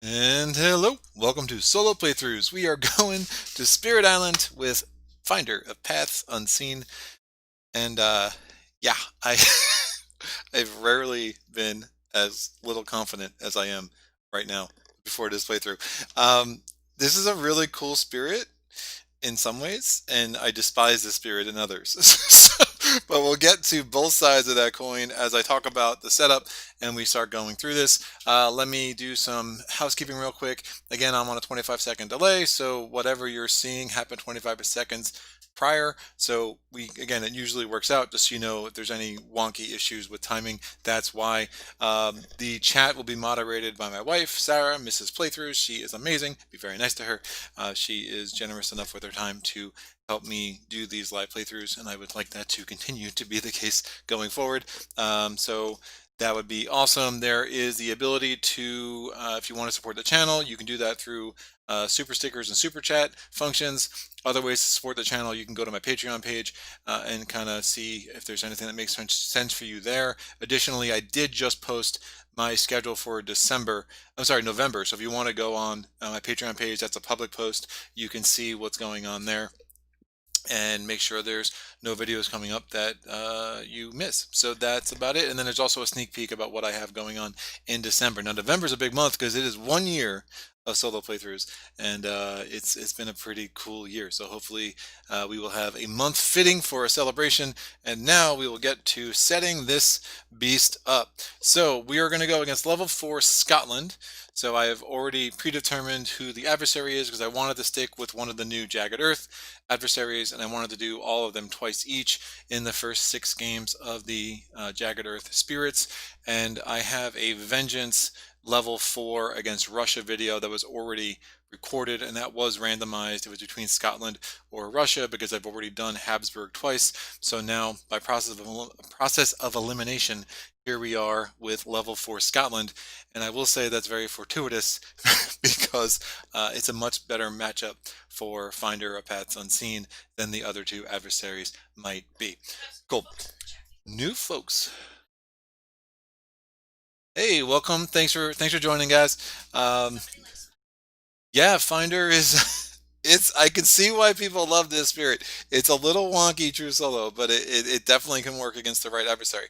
And hello, welcome to Solo Playthroughs. We are going to Spirit Island with Finder of Paths Unseen. And yeah, I I've rarely been as little confident as I am right now before this playthrough. This is a really cool spirit in some ways, and I despise the spirit in others. But we'll get to both sides of that coin as I talk about the setup and we start going through this. Let me do some housekeeping real quick. Again, I'm on a 25-second delay, so whatever you're seeing happened 25 seconds prior. So again, it usually works out, just so you know if there's any wonky issues with timing. That's why. The chat will be moderated by my wife, Sarah, Mrs. Playthroughs. She is amazing. Be very nice to her. She is generous enough with her time to help me do these live playthroughs, and I would like that to continue to be the case going forward. So that would be awesome. There is the ability to, if you want to support the channel, you can do that through super stickers and super chat functions. Other ways to support the channel, you can go to my Patreon page and kind of see if there's anything that makes sense for you there. Additionally, I did just post my schedule for November. So if you want to go on my Patreon page, that's a public post. You can see what's going on there and make sure there's no videos coming up that you miss. So that's about it. And then there's also a sneak peek about what I have going on in December. Now, November is a big month because it is 1 year of solo playthroughs, and it's been a pretty cool year. So hopefully we will have a month fitting for a celebration. And now we will get to setting this beast up. So we are going to go against level 4 Scotland. So I have already predetermined who the adversary is because I wanted to stick with one of the new Jagged Earth adversaries, and I wanted to do all of them twice each in the first 6 games of the Jagged Earth Spirits. And I have a Vengeance level 4 against Russia video that was already recorded, and that was randomized. It was between Scotland or Russia because I've already done Habsburg twice. So now, by process of elimination, here we are with level 4 Scotland, and I will say that's very fortuitous because it's a much better matchup for Finder of Paths Unseen than the other 2 adversaries might be. Cool. New folks. Hey, welcome. Thanks for joining, guys. Yeah, Finder is it's I can see why people love this spirit. It's a little wonky true solo, but it definitely can work against the right adversary.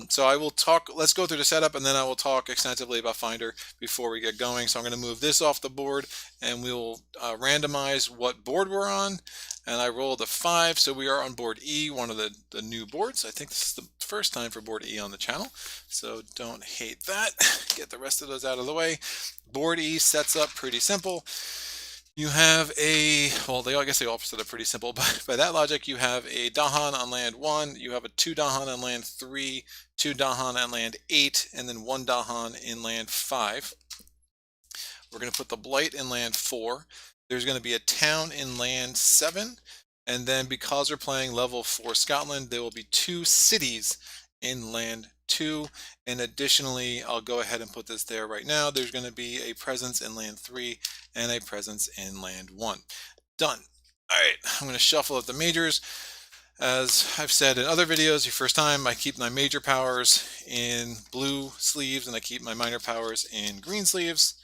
So I will talk, let's go through the setup, and then I will talk extensively about Finder before we get going. So I'm going to move this off the board, and we will randomize what board we're on. And I rolled a 5, so we are on board E, one of the new boards. I think this is the first time for board E on the channel, so don't hate that. Get the rest of those out of the way. Board E sets up pretty simple. You have I guess they all set up pretty simple, but by that logic, you have a dahan on land 1, you have a 2 dahan on land 3, 2 dahan on land 8, and then 1 dahan in land 5. We're going to put the blight in land 4. There's going to be a town in land 7, and then because we're playing level 4 Scotland, there will be 2 cities in land 2, and additionally, I'll go ahead and put this there right now. There's going to be a presence in land 3 and a presence in land 1. Done. All right, I'm going to shuffle up the majors. As I've said in other videos, your first time, I keep my major powers in blue sleeves and I keep my minor powers in green sleeves.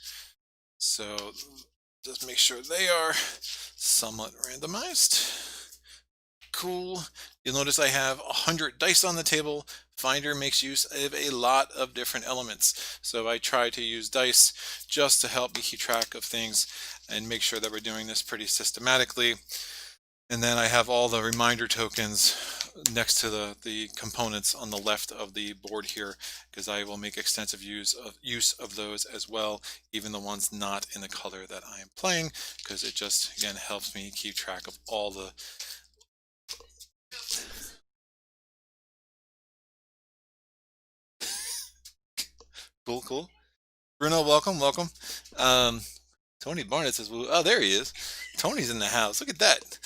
So just make sure they are somewhat randomized. Cool. You'll notice I have 100 dice on the table. Finder makes use of a lot of different elements. So I try to use dice just to help me keep track of things and make sure that we're doing this pretty systematically. And then I have all the reminder tokens next to the components on the left of the board here, because I will make extensive use of those as well, even the ones not in the color that I am playing, because it just, again, helps me keep track of all the cool. Bruno, welcome. Tony Barnett says, oh, there he is. Tony's in the house. Look at that.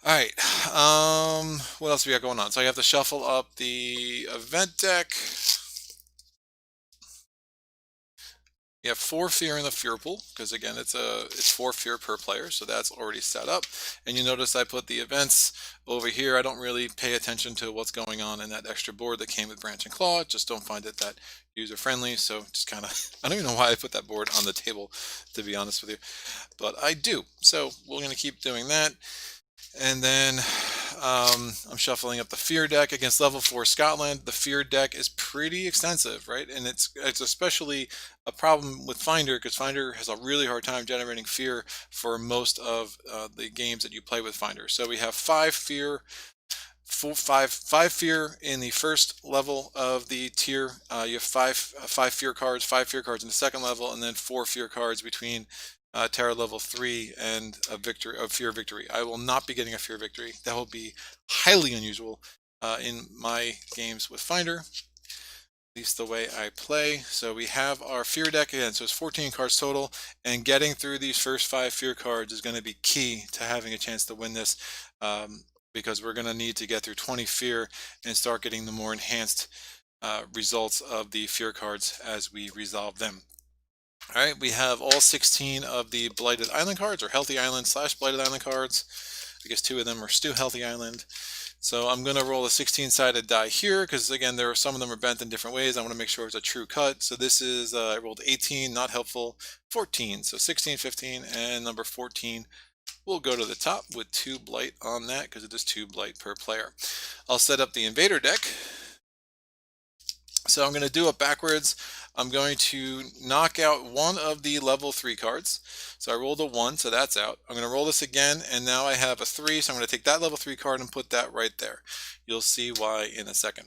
All right. What else we got going on? So I have to shuffle up the event deck. We have 4 fear in the fear pool because again it's 4 fear per player, so that's already set up. And you notice I put the events over here. I don't really pay attention to what's going on in that extra board that came with Branch and Claw. Just don't find it that user friendly. So just kind of I don't even know why I put that board on the table, to be honest with you, but I do. So we're going to keep doing that. And then I'm shuffling up the Fear deck against level 4 Scotland. The Fear deck is pretty extensive, right? And it's especially a problem with Finder because Finder has a really hard time generating Fear for most of the games that you play with Finder. So we have 5 Fear, five Fear in the first level of the tier. You have five Fear cards, 5 Fear cards in the second level, and then 4 Fear cards between Terror level 3 and a Fear Victory. I will not be getting a Fear Victory. That will be highly unusual in my games with Finder, at least the way I play. So we have our Fear deck again, so it's 14 cards total, and getting through these first 5 Fear cards is going to be key to having a chance to win this, because we're going to need to get through 20 Fear and start getting the more enhanced results of the Fear cards as we resolve them. All right, we have all 16 of the Blighted Island cards, or Healthy Island / Blighted Island cards. I guess 2 of them are still Healthy Island. So I'm going to roll a 16-sided die here because, again, some of them are bent in different ways. I want to make sure it's a true cut. So this is, I rolled 18, not helpful, 14. So 16, 15, and number 14 will go to the top with 2 Blight on that because it is 2 Blight per player. I'll set up the Invader deck. So I'm going to do it backwards. I'm going to knock out one of the level 3 cards. So I rolled a 1, so that's out. I'm going to roll this again, and now I have a 3, so I'm going to take that level 3 card and put that right there. You'll see why in a second.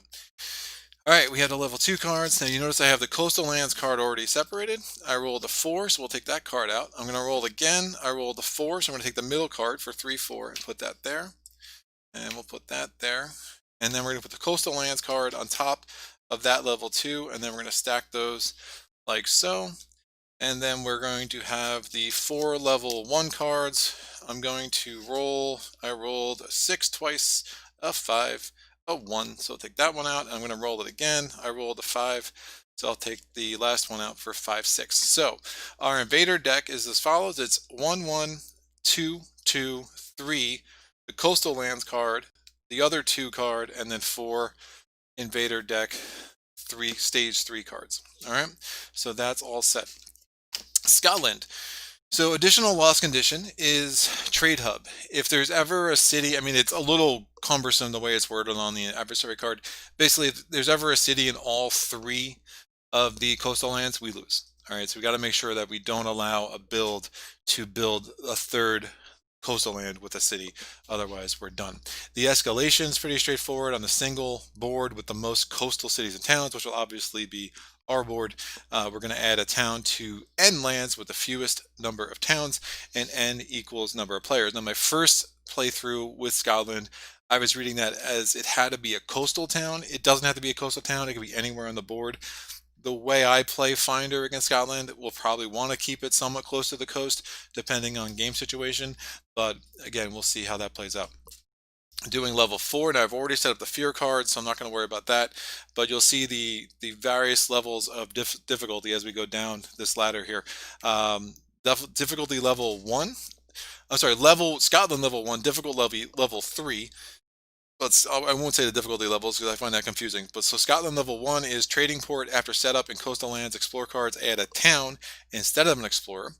All right, we have the level 2 cards. Now you notice I have the Coastal Lands card already separated. I rolled a 4, so we'll take that card out. I'm going to roll again. I rolled a 4, so I'm going to take the middle card for 3/4 and put that there. And we'll put that there. And then we're going to put the Coastal Lands card on top of that level 2, and then we're going to stack those like so. And then we're going to have the 4 level 1 cards. I'm going to roll. I rolled a 6 twice, a 5, a 1. So I'll take that one out. I'm going to roll it again. I rolled a 5. So I'll take the last one out for 5, 6. So our Invader deck is as follows. It's 1, 1, 2, 2, 3, the Coastal Lands card, the other 2 card, and then 4 Invader deck, 3 stage 3 cards. All right, so that's all set. Scotland. So additional loss condition is trade hub. If there's ever a city, I mean, it's a little cumbersome the way it's worded on the adversary card. Basically, if there's ever a city in all 3 of the coastal lands, we lose. All right, so we got to make sure that we don't allow a build to build a 3rd coastal land with a city, otherwise we're done. The escalation is pretty straightforward on the single board with the most coastal cities and towns, which will obviously be our board. We're going to add a town to N lands with the fewest number of towns, and N equals number of players. Now my first playthrough with Scotland, I was reading that as it had to be a coastal town. It doesn't have to be a coastal town, it can be anywhere on the board. The way I play Finder against Scotland, we'll probably want to keep it somewhat close to the coast, depending on game situation. But again, we'll see how that plays out. Doing level 4, now I've already set up the fear cards, so I'm not going to worry about that. But you'll see the various levels of difficulty as we go down this ladder here. Difficulty level 1. I'm sorry, Scotland level 1, difficult level 3. I won't say the difficulty levels because I find that confusing. But so Scotland level 1 is trading port after setup in coastal lands. Explore cards add a town instead of an explorer.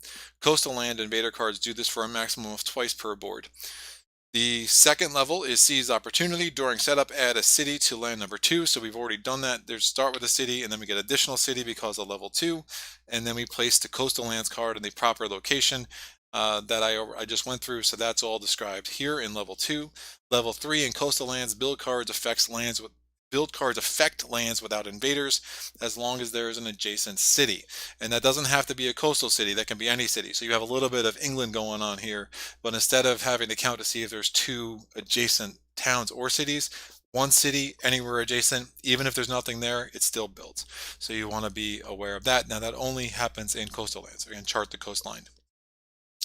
Coastal land invader cards do this for a maximum of twice per board. The second level is seize opportunity. During setup, add a city to land number 2. So we've already done that. There's start with a city, and then we get additional city because of level 2. And then we place the coastal lands card in the proper location that I just went through. So that's all described here in level 2. Level 3 in coastal lands, build cards affect lands without invaders as long as there is an adjacent city. And that doesn't have to be a coastal city, that can be any city. So you have a little bit of England going on here, but instead of having to count to see if there's 2 adjacent towns or cities, 1 city anywhere adjacent, even if there's nothing there, it still builds. So you want to be aware of that. Now that only happens in coastal lands. So you can chart the coastline.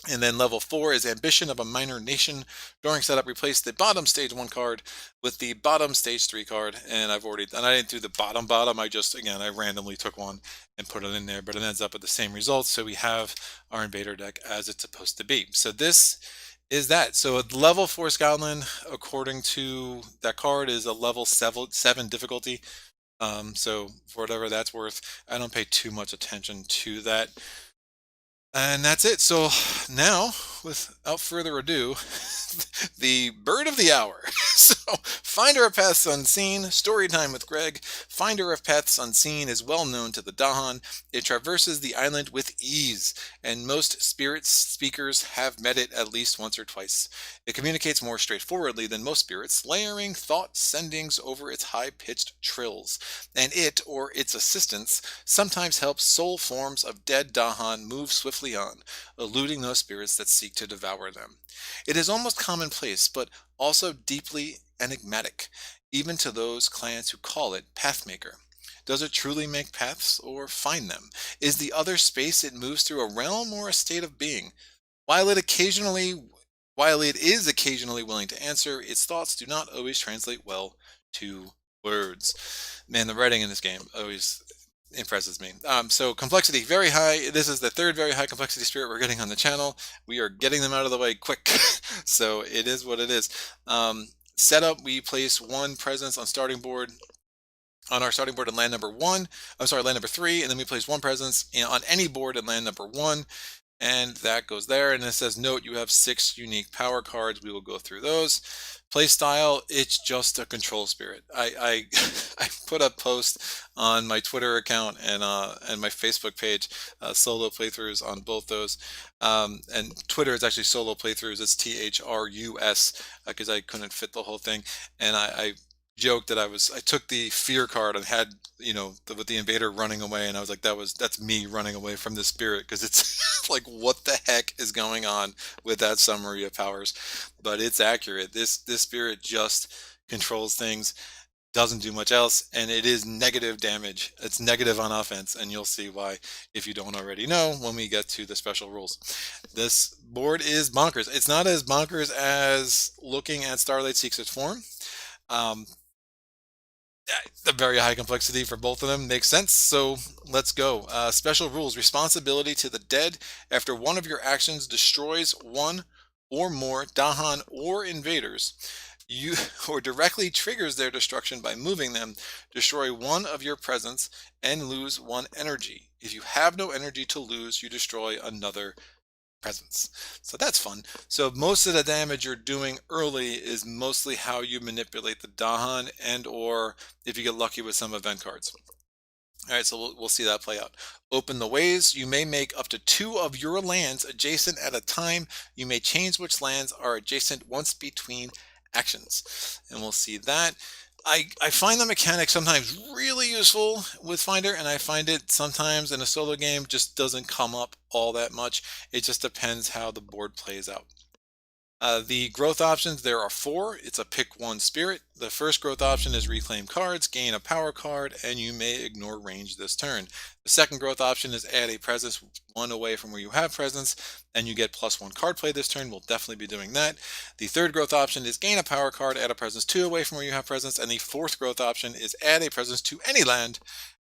And then level 4 is Ambition of a Minor Nation. During setup, replace the bottom stage 1 card with the bottom stage 3 card. And I didn't do the bottom. Again, I randomly took one and put it in there, but it ends up with the same results. So we have our invader deck as it's supposed to be. So this is that. So a level 4 Scotland, according to that card, is a level 7 difficulty. So for whatever that's worth, I don't pay too much attention to that. And that's it. So now, without further ado, the bird of the hour. So, Finder of Paths Unseen, story time with Greg. Finder of Paths Unseen is well known to the Dahan. It traverses the island with ease, and most spirit speakers have met it at least once or twice. It communicates more straightforwardly than most spirits, layering thought sendings over its high-pitched trills. And it, or its assistants, sometimes helps soul forms of dead Dahan move swiftly on, eluding those spirits that seek to devour them. It is almost commonplace, but also deeply enigmatic, even to those clans who call it Pathmaker. Does it truly make paths or find them? Is the other space it moves through a realm or a state of being? While it is occasionally willing to answer, its thoughts do not always translate well to words. Man, the writing in this game always impresses me. So complexity very high. This is the third very high complexity spirit we're getting on the channel. We are getting them out of the way quick. So it is what it is. Setup, we place one presence on starting board. On our starting board in land number 1, land number 3, and then we place one presence on any board in land number 1, and that goes there. And it says, note, you have 6 unique power cards. We will go through those. Play style, it's just a control spirit. I I put a post on my Twitter account and my Facebook page, solo playthroughs on both those. And Twitter is actually solo playthroughs. It's THRUS, because I couldn't fit the whole thing. And I joked that I took the fear card and had, with the invader running away, and I was like, that's me running away from the spirit, because it's like, what the heck is going on with that summary of powers? But it's accurate. This spirit just controls things, doesn't do much else, and it is negative damage. It's negative on offense, and you'll see why if you don't already know when we get to the special rules. This board is bonkers. It's not as bonkers as looking at Starlight Seeks its Form. The very high complexity for both of them makes sense, so let's go. Special rules. Responsibility to the dead. After one of your actions destroys one or more dahan or invaders, you or directly triggers their destruction by moving them, destroy one of your presence and lose 1 energy. If you have no energy to lose, you destroy another presence. So that's fun. So most of the damage you're doing early is mostly how you manipulate the dahan, and or if you get lucky with some event cards. All right, so we'll see that play out. Open the ways. You may make up to 2 of your lands adjacent at a time. You may change which lands are adjacent once between actions, and we'll see that. I find the mechanic sometimes really useful with Finder, and I find it sometimes in a solo game just doesn't come up all that much. It just depends how the board plays out. The growth options, there are 4. It's a pick 1 spirit. The first growth option is reclaim cards, gain a power card, and you may ignore range this turn. The second growth option is add a presence 1 away from where you have presence, and you get +1 card play this turn. We'll definitely be doing that. The third growth option is gain a power card, add a presence 2 away from where you have presence, and the fourth growth option is add a presence to any land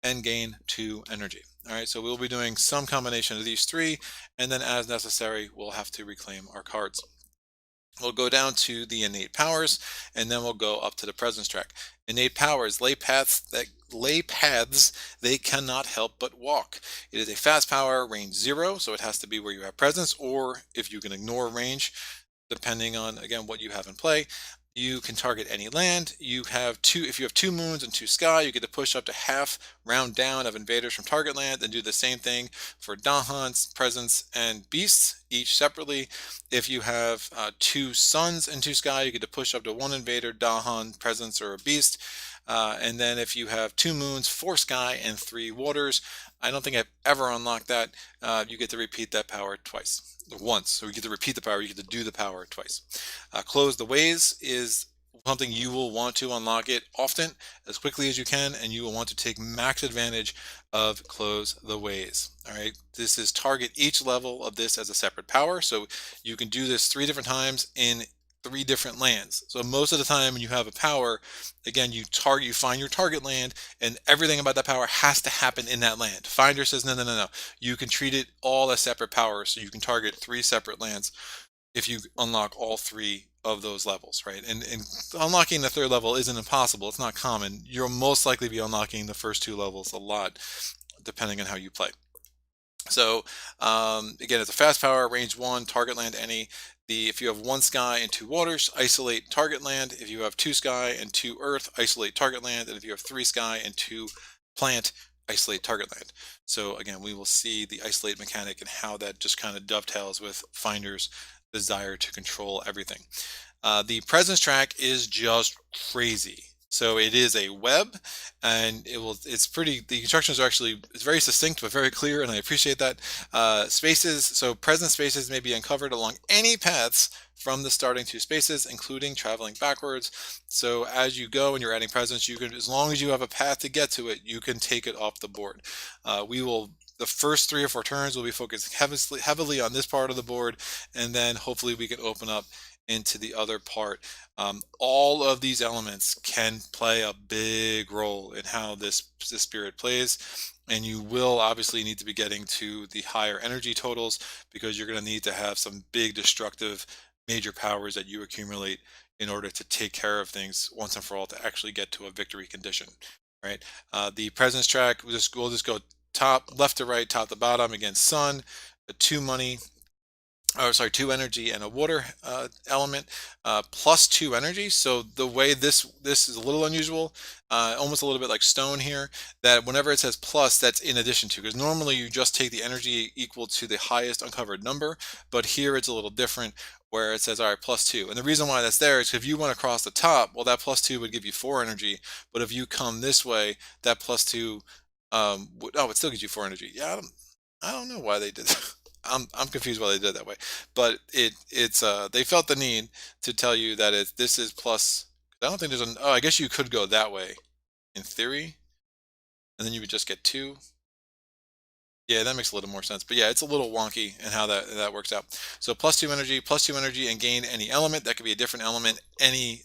and gain 2 energy. All right, so we'll be doing some combination of these 3, and then as necessary, we'll have to reclaim our cards. We'll go down to the innate powers, and then we'll go up to the presence track. Innate powers, lay paths they cannot help but walk. It is a fast power, range 0, so it has to be where you have presence, or if you can ignore range, depending on, again, what you have in play. You can target any land. If you have 2 moons and 2 sky, you get to push up to half round down of invaders from target land, and do the same thing for dahans, presence, and beasts, each separately. If you have 2 suns and 2 sky, you get to push up to 1 invader, dahan, presence, or a beast. And then if you have 2 moons, 4 sky, and 3 waters, I don't think I've ever unlocked that. You get to repeat that power once. So you get to repeat the power, you get to do the power twice. Close the ways is something you will want to unlock it often, as quickly as you can, and you will want to take max advantage of Close the Ways. All right, this is target each level of this as a separate power, so you can do this 3 different times in 3 different lands. So most of the time when you have a power, again, you find your target land, and everything about that power has to happen in that land. Finder says no, no, no, no. You can treat it all as separate powers, so you can target 3 separate lands if you unlock all 3 of those levels, right? And unlocking the 3rd level isn't impossible. It's not common. You'll most likely be unlocking the first 2 levels a lot, depending on how you play. So again, it's a fast power, range 1, target land any. If you have 1 sky and 2 waters, isolate target land. If you have 2 sky and 2 earth, isolate target land. And if you have 3 sky and 2 plant, isolate target land. So again, we will see the isolate mechanic and how that just kind of dovetails with Finder's desire to control everything. The presence track is just crazy. So it is a web, and it's pretty, the instructions are actually, it's very succinct but very clear, and I appreciate that. Spaces, so present spaces may be uncovered along any paths from the starting 2 spaces, including traveling backwards. So as you go and you're adding presence, you can, as long as you have a path to get to it, you can take it off the board. The first 3 or 4 turns will be focused heavily on this part of the board, and then hopefully we can open up into the other part. All of these elements can play a big role in how this spirit plays, and you will obviously need to be getting to the higher energy totals, because you're going to need to have some big destructive major powers that you accumulate in order to take care of things once and for all, to actually get to a victory condition, right? The presence track, we'll just go left to right, top to bottom. Again, sun, 2 money, 2 energy, and a water element, plus 2 energy. So the way this is a little unusual, almost a little bit like stone here, that whenever it says plus, that's in addition to, because normally you just take the energy equal to the highest uncovered number, but here it's a little different, where it says, all right, plus 2. And the reason why that's there is if you went across the top, well, that plus 2 would give you 4 energy, but if you come this way, that plus 2 it still gives you 4 energy. Yeah, I don't know why they did that. I'm confused why they did it that way, but it's they felt the need to tell you that this is plus. I don't think there's I guess you could go that way, in theory, and then you would just get 2. Yeah, that makes a little more sense. But yeah, it's a little wonky in how that works out. So plus 2 energy, and gain any element. That could be a different element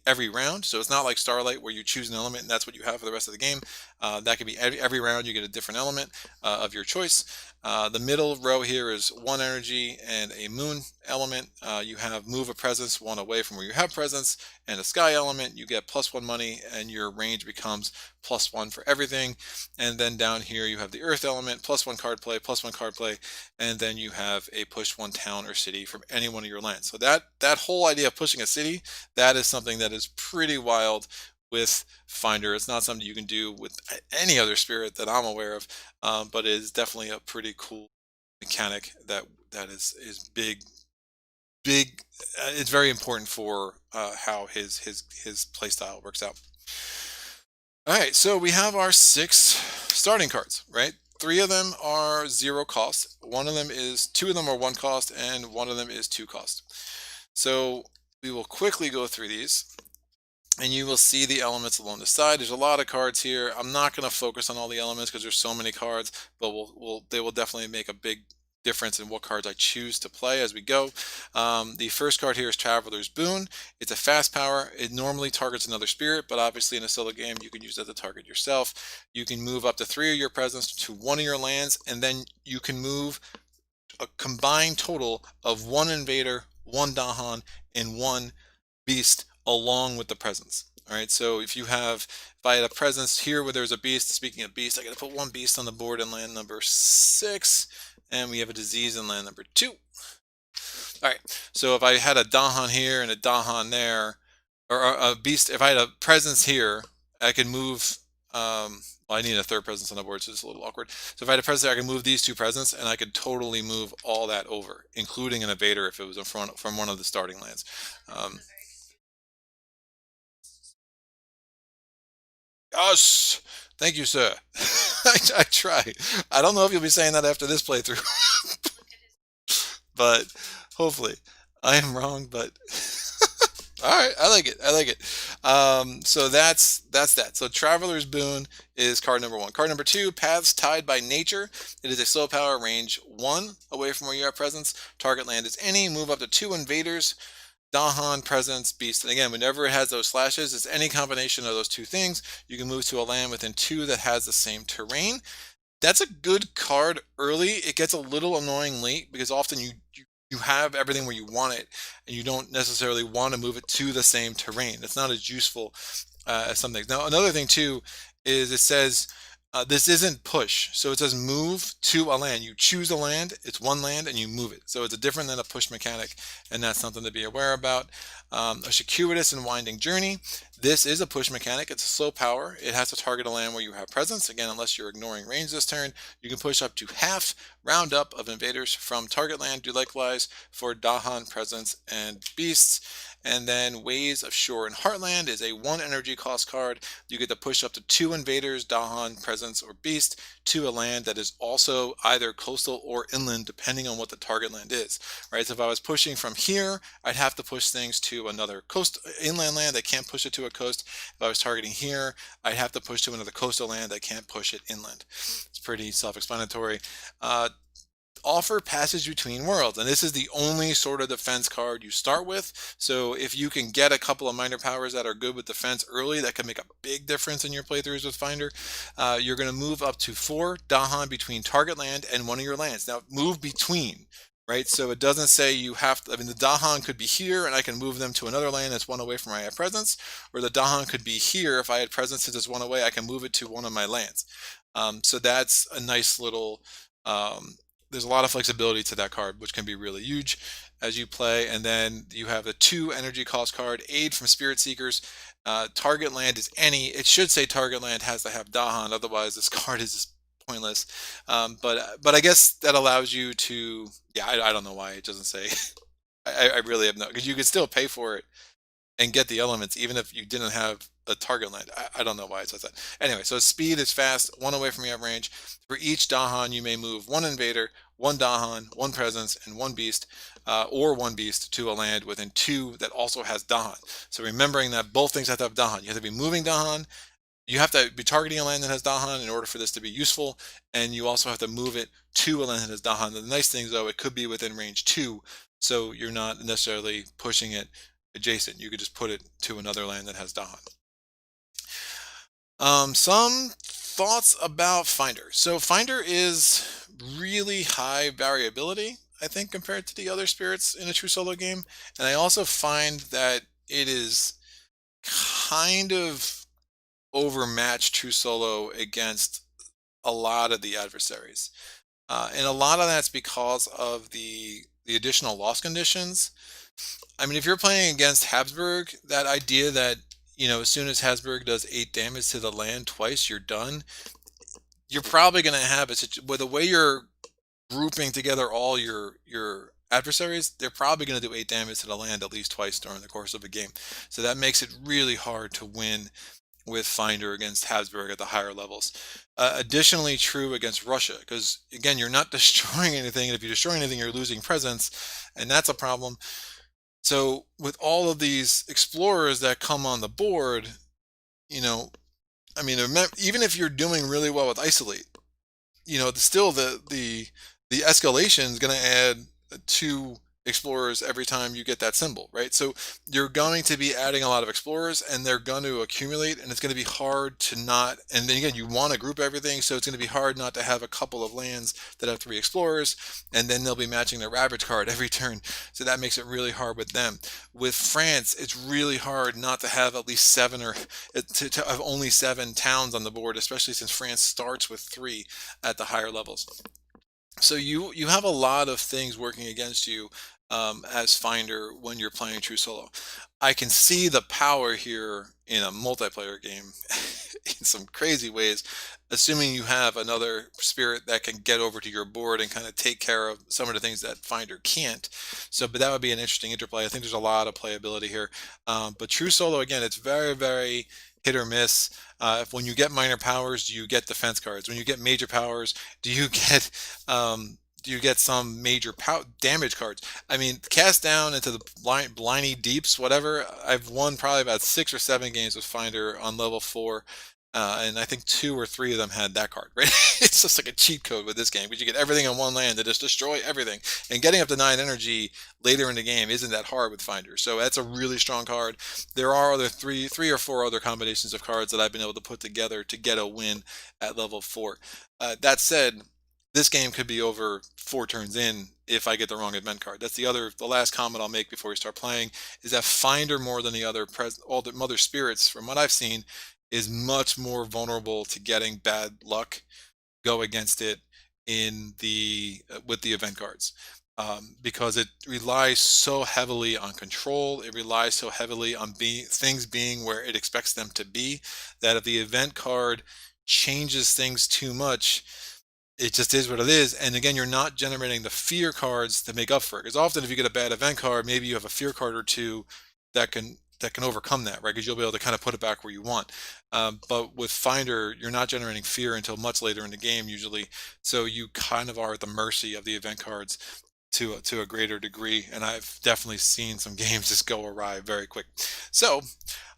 every round. So it's not like Starlight where you choose an element and that's what you have for the rest of the game. That could be every round you get a different element of your choice. The middle row here is 1 energy and a moon element. You have move a presence 1 away from where you have presence, and a sky element. You get plus 1 money, and your range becomes plus 1 for everything. And then down here you have the earth element, plus 1 card play, plus 1 card play, and then you have a push 1 town or city from any one of your lands. So that whole idea of pushing a city, that is something that is pretty wild with Finder. It's not something you can do with any other spirit that I'm aware of, but it is definitely a pretty cool mechanic that is big. It's very important for how his play style works out. All right, so we have our 6 starting cards, right? 3 of them are 0 cost. 2 of them are 1 cost, and 1 of them is 2 cost. So we will quickly go through these, and you will see the elements along the side. There's a lot of cards here. I'm not going to focus on all the elements because there's so many cards, but they will definitely make a big difference in what cards I choose to play as we go. The first card here is Traveler's Boon. It's a fast power. It normally targets another spirit, but obviously in a solo game you can use that to target yourself. You can move up to 3 of your presence to 1 of your lands, and then you can move a combined total of 1 invader, 1 dahan, and 1 beast along with the presence. All right, so if I had a presence here where there's a beast, speaking of beast, I got to put 1 beast on the board in land number 6, and we have a disease in land number 2. All right, so if I had a dahan here and a dahan there, or a beast, if I had a presence here, I could move, well, I need a 3rd presence on the board, so it's a little awkward. So if I had a presence, I could move these 2 presents, and I could totally move all that over, including an invader if it was from one of the starting lands. Yes, thank you, sir. I try. I don't know if you'll be saying that after this playthrough, but hopefully I am wrong. But All right, I like it. I like it. So that's that. So Traveler's Boon is card number one. Card number two, Paths Tied by Nature. It is a slow power, range one away from where you have presence. Target land is any. Move up to two invaders. Dahan, Presence, Beast. And again, whenever it has those slashes, it's any combination of those two things. You can move to a land within two that has the same terrain. That's a good card early. It gets a little annoying late because often you have everything where you want it, and you don't necessarily want to move it to the same terrain. It's not as useful as some things. Now, another thing too is it says this isn't push, so it says move to a land. You choose a land, it's one land, and you move it. So it's a different than a push mechanic, and that's something to be aware about. A circuitous and winding journey. This is a push mechanic. It's a slow power. It has to target a land where you have presence. Again, unless you're ignoring range this turn, you can push up to half round up of invaders from target land. Do likewise for Dahan, Presence, and Beasts. And then Ways of Shore and Heartland is a one energy cost card. You get to push up to two invaders, Dahan, Presence, or Beast, to a land that is also either coastal or inland, depending on what the target land is. Right. So if I was pushing from here, I'd have to push things to another inland land. I can't push it to a coast. If I was targeting here, I'd have to push to another coastal land. I can't push it inland. It's pretty self-explanatory. Offer passage between worlds, and this is the only sort of defense card you start with. So if you can get a couple of minor powers that are good with defense early, that can make a big difference in your playthroughs with Finder. You're going to move up to 4 Dahan between target land and one of your lands. Now move between, right? So it doesn't say you have to, I mean, the Dahan could be here and I can move them to another land that's one away from where I have presence, or the Dahan could be here. If I had presence since it's one away, I can move it to one of my lands. So that's a nice little, there's a lot of flexibility to that card, which can be really huge as you play. And then you have a 2 energy cost card, Aid from Spirit Seekers. Target land is any. It should say target land has to have Dahan, otherwise this card is just pointless. But I guess that allows you to. Yeah, I don't know why it doesn't say. I really have no, because you could still pay for it and get the elements even if you didn't have a target land. I don't know why it says that. Anyway, so speed is fast, one away from your range. For each Dahan, you may move one invader, one Dahan, one presence, and one beast, or one beast to a land within 2 that also has Dahan. So remembering that both things have to have Dahan. You have to be moving Dahan. You have to be targeting a land that has Dahan in order for this to be useful, and you also have to move it to a land that has Dahan. The nice thing, though, it could be within range 2, so you're not necessarily pushing it adjacent. You could just put it to another land that has Dahan. Some thoughts about Finder. So Finder is really high variability, I think, compared to the other spirits in a true solo game. And I also find that it is kind of overmatched true solo against a lot of the adversaries. And a lot of that's because of the additional loss conditions. I mean, if you're playing against Habsburg, that idea that, you know, as soon as Habsburg does 8 damage to the land twice, you're done. You're probably going to have it with the way you're grouping together all your adversaries. They're probably going to do 8 damage to the land at least twice during the course of a game. So that makes it really hard to win with Finder against Habsburg at the higher levels. Additionally true against Russia, because again, you're not destroying anything, and if you destroy anything, you're losing presence, and that's a problem. So with all of these explorers that come on the board, you know, I mean, even if you're doing really well with isolate, you know, still the escalation is going to add 2 explorers every time you get that symbol, right? So you're going to be adding a lot of explorers, and they're going to accumulate, and it's going to be hard to not, and then again, you want to group everything, so it's going to be hard not to have a couple of lands that have 3 explorers, and then they'll be matching their Ravage card every turn, so that makes it really hard with them. With France, it's really hard not to have at least 7 or to have only 7 towns on the board, especially since France starts with 3 at the higher levels. So you have a lot of things working against you as Finder when you're playing true solo. I can see the power here in a multiplayer game in some crazy ways, assuming you have another spirit that can get over to your board and kind of take care of some of the things that Finder can't. So, but that would be an interesting interplay. I think there's a lot of playability here. But true solo, again, it's very, very hit or miss. When you get minor powers, do you get defense cards? When you get major powers, do you get you get some major damage cards. I mean, cast down into the blindy deeps, whatever. I've won probably about 6 or 7 games with Finder on level 4, and I think 2 or 3 of them had that card. Right? It's just like a cheat code with this game, because you get everything on one land to just destroy everything. And getting up to 9 energy later in the game isn't that hard with Finder, so that's a really strong card. There are other three or four other combinations of cards that I've been able to put together to get a win at level 4. That said, this game could be over 4 turns in if I get the wrong event card. That's the last comment I'll make before we start playing, is that Finder, more than the other all the Mother Spirits, from what I've seen, is much more vulnerable to getting bad luck go against it in the with the event cards, because it relies so heavily on control. It relies so heavily on things being where it expects them to be, that if the event card changes things too much, it just is what it is. And again, you're not generating the fear cards to make up for it. Because often if you get a bad event card, maybe you have a fear card or two that can overcome that, right? Because you'll be able to kind of put it back where you want. But with Finder, you're not generating fear until much later in the game usually. So you kind of are at the mercy of the event cards to a greater degree. And I've definitely seen some games just go awry very quick. So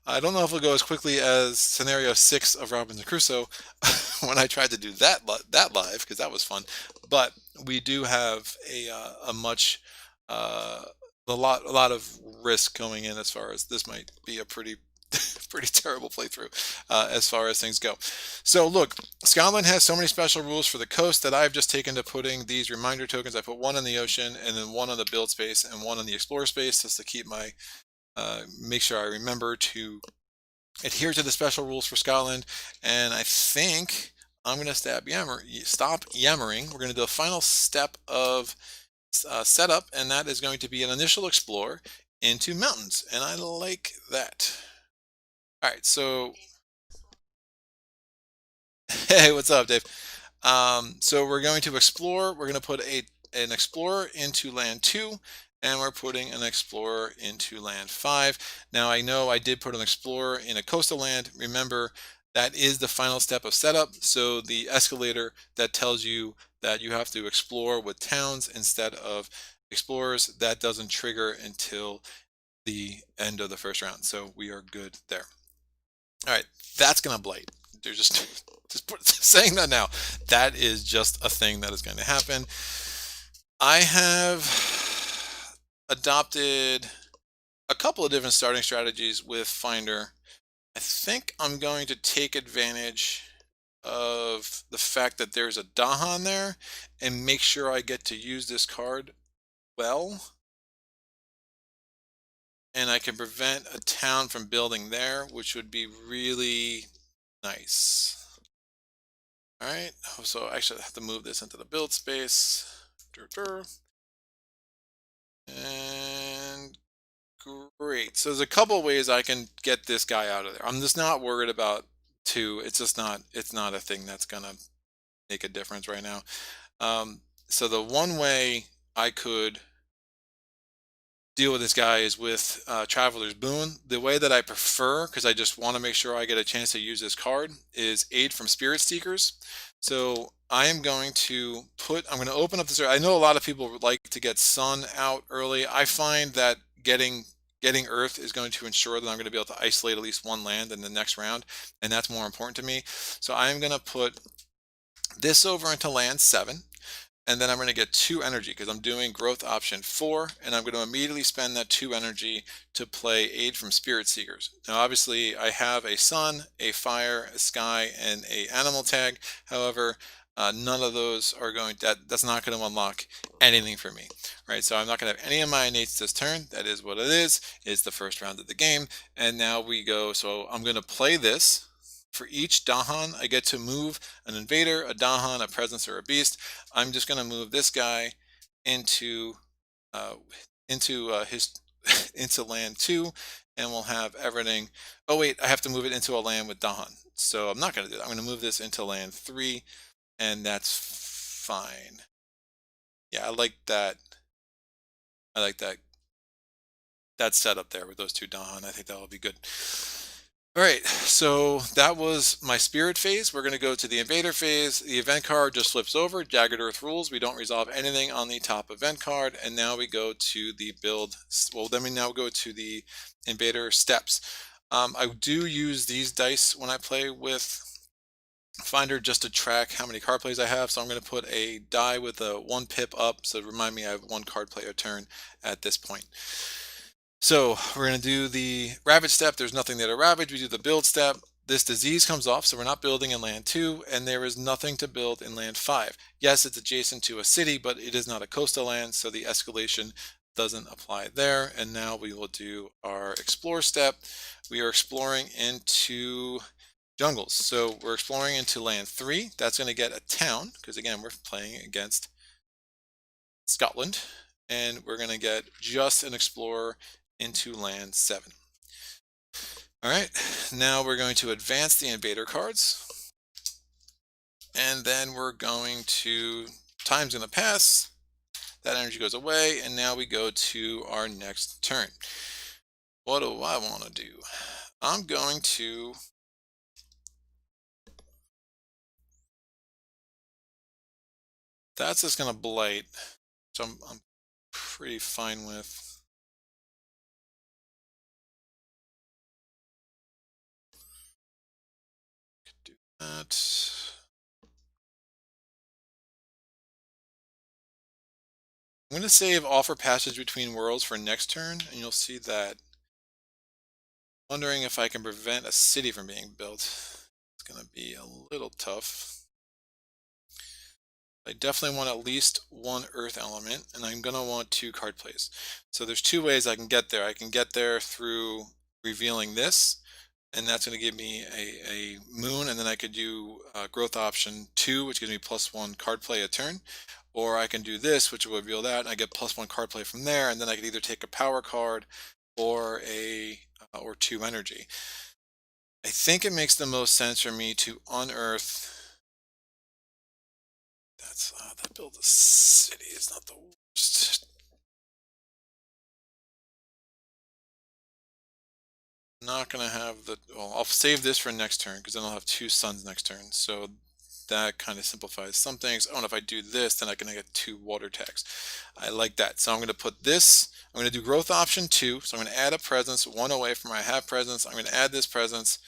I don't know if it'll go as quickly as scenario 6 of Robinson Crusoe when I tried to do that live, because that was fun. But we do have a much a lot of risk going in, as far as this might be a pretty pretty terrible playthrough as far as things go. So look, Scotland has so many special rules for the coast that I've just taken to putting these reminder tokens. I put one in the ocean, and then one on the build space, and one on the explore space, just to keep my make sure I remember to adhere to the special rules for Scotland. And I think I'm going to stop yammering. We're going to do a final step of setup, and that is going to be an initial explore into mountains. And I like that. All right, so hey, what's up, Dave? So we're going to explore. We're going to put an explorer into land 2, and we're putting an explorer into land 5. Now I know I did put an explorer in a coastal land. Remember, that is the final step of setup. So the escalator that tells you that you have to explore with towns instead of explorers, that doesn't trigger until the end of the first round. So we are good there. All right, that's going to blight. They're just saying that now. That is just a thing that is going to happen. I have adopted a couple of different starting strategies with Finder. I think I'm going to take advantage of the fact that there's a dahan there and make sure I get to use this card well. And I can prevent a town from building there, which would be really nice. All right, so actually I have to move this into the build space. And great. So there's a couple ways I can get this guy out of there. I'm just not worried about 2. It's not a thing that's gonna make a difference right now. So the one way I could deal with this guy is with Traveler's Boon. The way that I prefer, because I just want to make sure I get a chance to use this card, is Aid from Spirit Seekers. So I am going to I'm going to open up this. I know a lot of people would like to get Sun out early. I find that getting Earth is going to ensure that I'm going to be able to isolate at least one land in the next round, and that's more important to me. So I am going to put this over into land 7. And then I'm going to get 2 energy because I'm doing growth option 4, and I'm going to immediately spend that 2 energy to play Aid from Spirit Seekers. Now obviously I have a sun, a fire, a sky, and a animal tag. However, none of those are that's not going to unlock anything for me, right? So I'm not going to have any of my innates this turn. That is what it is. It's the first round of the game, and now we go. So I'm going to play this. For each dahan, I get to move an invader, a dahan, a presence, or a beast. I'm just going to move this guy into his into land 2, and we'll have everything. Oh wait, I have to move it into a land with dahan, so I'm not going to do that. I'm going to move this into land 3, and that's fine. Yeah, I like that. I like that setup there with those 2 dahan. I think that will be good. All right, so that was my spirit phase. We're going to go to the invader phase. The event card just flips over. Jagged Earth rules. We don't resolve anything on the top event card. And now we go to the build. Well, then we now go to the invader steps. I do use these dice when I play with Finder just to track how many card plays I have. So I'm going to put a die with a 1 pip up. So to remind me I have 1 card play a turn at this point. So we're going to do the ravage step. There's nothing there to ravage. We do the build step. This disease comes off, so we're not building in land 2, and there is nothing to build in land 5. Yes, it's adjacent to a city, but it is not a coastal land, so the escalation doesn't apply there. And now we will do our explore step. We are exploring into jungles. So we're exploring into land 3. That's going to get a town, because again, we're playing against Scotland. And we're going to get just an explorer into land 7. All right, now we're going to advance the invader cards. And then we're going to, time's going to pass. That energy goes away. And now we go to our next turn. What do I want to do? I'm going to that's just going to blight, so I'm pretty fine with. Could do that. I'm going to save offer passage between worlds for next turn, and you'll see that. Wondering if I can prevent a city from being built. It's going to be a little tough. I definitely want at least 1 earth element, and I'm going to want 2 card plays. So there's 2 ways I can get there. I can get there through revealing this, and that's going to give me a moon, and then I could do growth option 2, which gives me +1 card play a turn. Or I can do this, which will reveal that, and I get +1 card play from there, and then I could either take a power card or or 2 energy. I think it makes the most sense for me to unearth. That's that build a city is not the worst. Not gonna have the. Well, I'll save this for next turn because then I'll have 2 suns next turn. So that kind of simplifies some things. Oh, and if I do this, then I can get 2 water tags. I like that. So I'm going to put this. I'm going to do growth option 2. So I'm going to add a presence 1 away from my have presence. I'm going to add this presence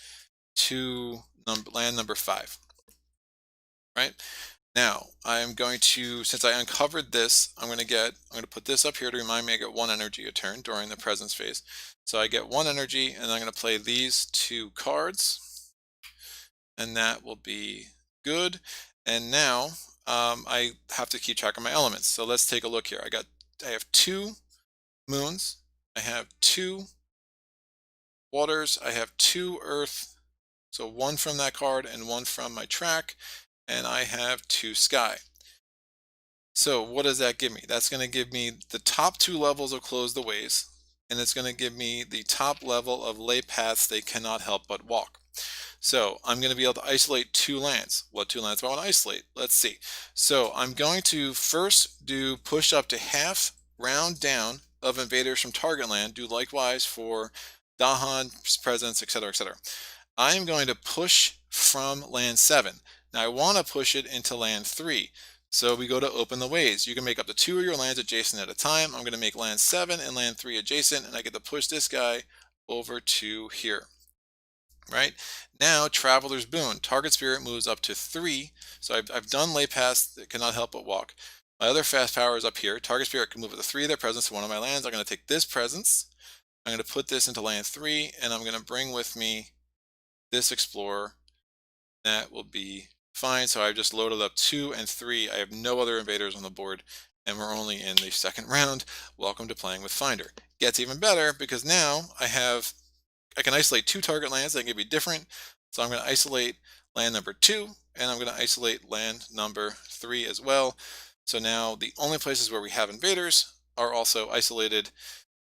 to land number 5. Right now, I'm going to, since I uncovered this, I'm going to put this up here to remind me I get 1 energy a turn during the presence phase. So I get 1 energy, and I'm going to play these 2 cards, and that will be good. And now I have to keep track of my elements. So let's take a look here. I have 2 moons. I have 2 waters. I have 2 earth. So 1 from that card and 1 from my track. And I have 2 sky. So what does that give me? That's going to give me the top 2 levels of Close the Ways. And it's going to give me the top level of Lay Paths They Cannot Help But Walk. So I'm going to be able to isolate 2 lands. What 2 lands do I want to isolate? Let's see. So I'm going to first do push up to half round down of invaders from target land. Do likewise for dahan, presence, etc., etc. I am going to push from land 7. Now I want to push it into land 3. So we go to open the ways. You can make up to 2 of your lands adjacent at a time. I'm going to make land 7 and land 3 adjacent, and I get to push this guy over to here. Right now, Traveler's Boon. Target spirit moves up to 3. So I've done lay paths that cannot help but walk. My other fast power is up here. Target spirit can move up to 3 of their presence to 1 of my lands. I'm going to take this presence. I'm going to put this into land 3, and I'm going to bring with me this explorer. That will be fine. So I've just loaded up 2 and 3. I have no other invaders on the board, and we're only in the 2nd round. Welcome to playing with Finder. Gets even better because now I can isolate 2 target lands that can be different. So I'm going to isolate land number 2, and I'm going to isolate land number 3 as well. So now the only places where we have invaders are also isolated.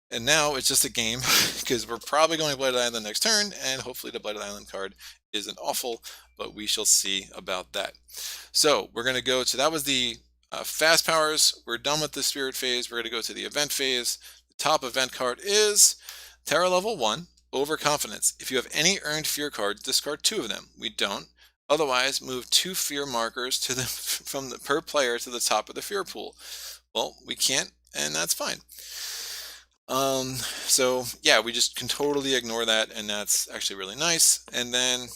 And now it's just a game because we're probably going to Blighted Island the next turn, and hopefully the Blighted Island card isn't awful, but we shall see about that. So we're going to go to, that was the fast powers. We're done with the spirit phase. We're going to go to the event phase. The top event card is Terra level 1. overconfidence. If you have any earned fear cards, discard 2 of them. We don't. Otherwise, move 2 fear markers to the from the per player to the top of the fear pool. Well, we can't, and that's fine. So yeah, we just can totally ignore that, and that's actually really nice. And then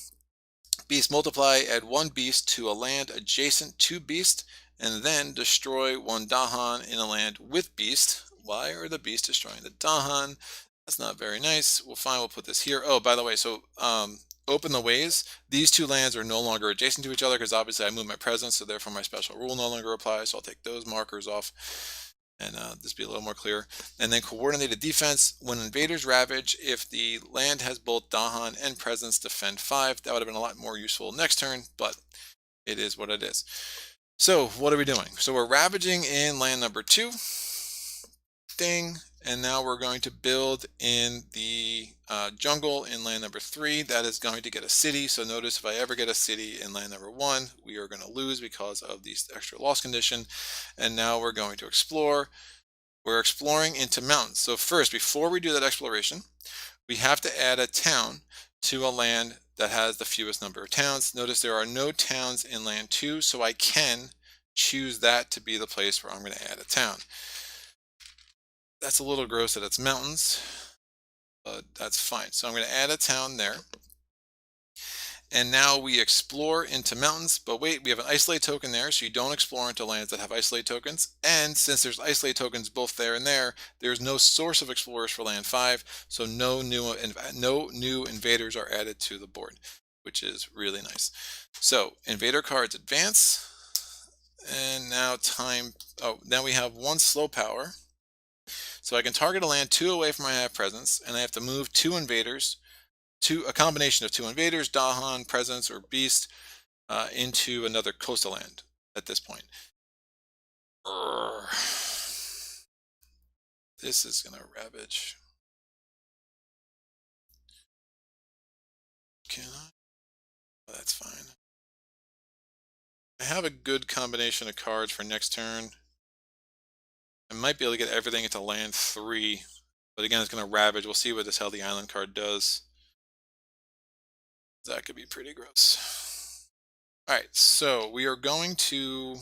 beast multiply, add 1 beast to a land adjacent to beast, and then destroy 1 dahan in a land with beast. Why are the beasts destroying the dahan? That's not very nice. Well, fine, we'll put this here. Oh, by the way, so open the ways. These 2 lands are no longer adjacent to each other because obviously I moved my presence, so therefore my special rule no longer applies. So I'll take those markers off and this be a little more clear. And then coordinated defense. When invaders ravage, if the land has both dahan and presence, defend 5. That would have been a lot more useful next turn, but it is what it is. So what are we doing? So we're ravaging in land number 2. Ding. And now we're going to build in the jungle in land number 3. That is going to get a city. So notice if I ever get a city in land number 1, we are going to lose because of the extra loss condition. And now we're going to explore. We're exploring into mountains. So first, before we do that exploration, we have to add a town to a land that has the fewest number of towns. Notice there are no towns in land 2, so I can choose that to be the place where I'm going to add a town. That's a little gross that it's mountains, but that's fine. So I'm going to add a town there. And now we explore into mountains, but wait, we have an isolate token there, so you don't explore into lands that have isolate tokens. And since there's isolate tokens both there and there, there's no source of explorers for land 5, so no new invaders are added to the board, which is really nice. So invader cards advance, and now now we have 1 slow power. So I can target a land 2 away from my half presence, and I have to move 2 invaders, a combination of 2 invaders, dahan, presence, or beast, into another coastal land at this point. This is going to ravage. Can I? Oh, that's fine. I have a good combination of cards for next turn. I might be able to get everything into land 3, but again, it's going to ravage. We'll see what this Healthy Island card does. That could be pretty gross. All right, so we are going to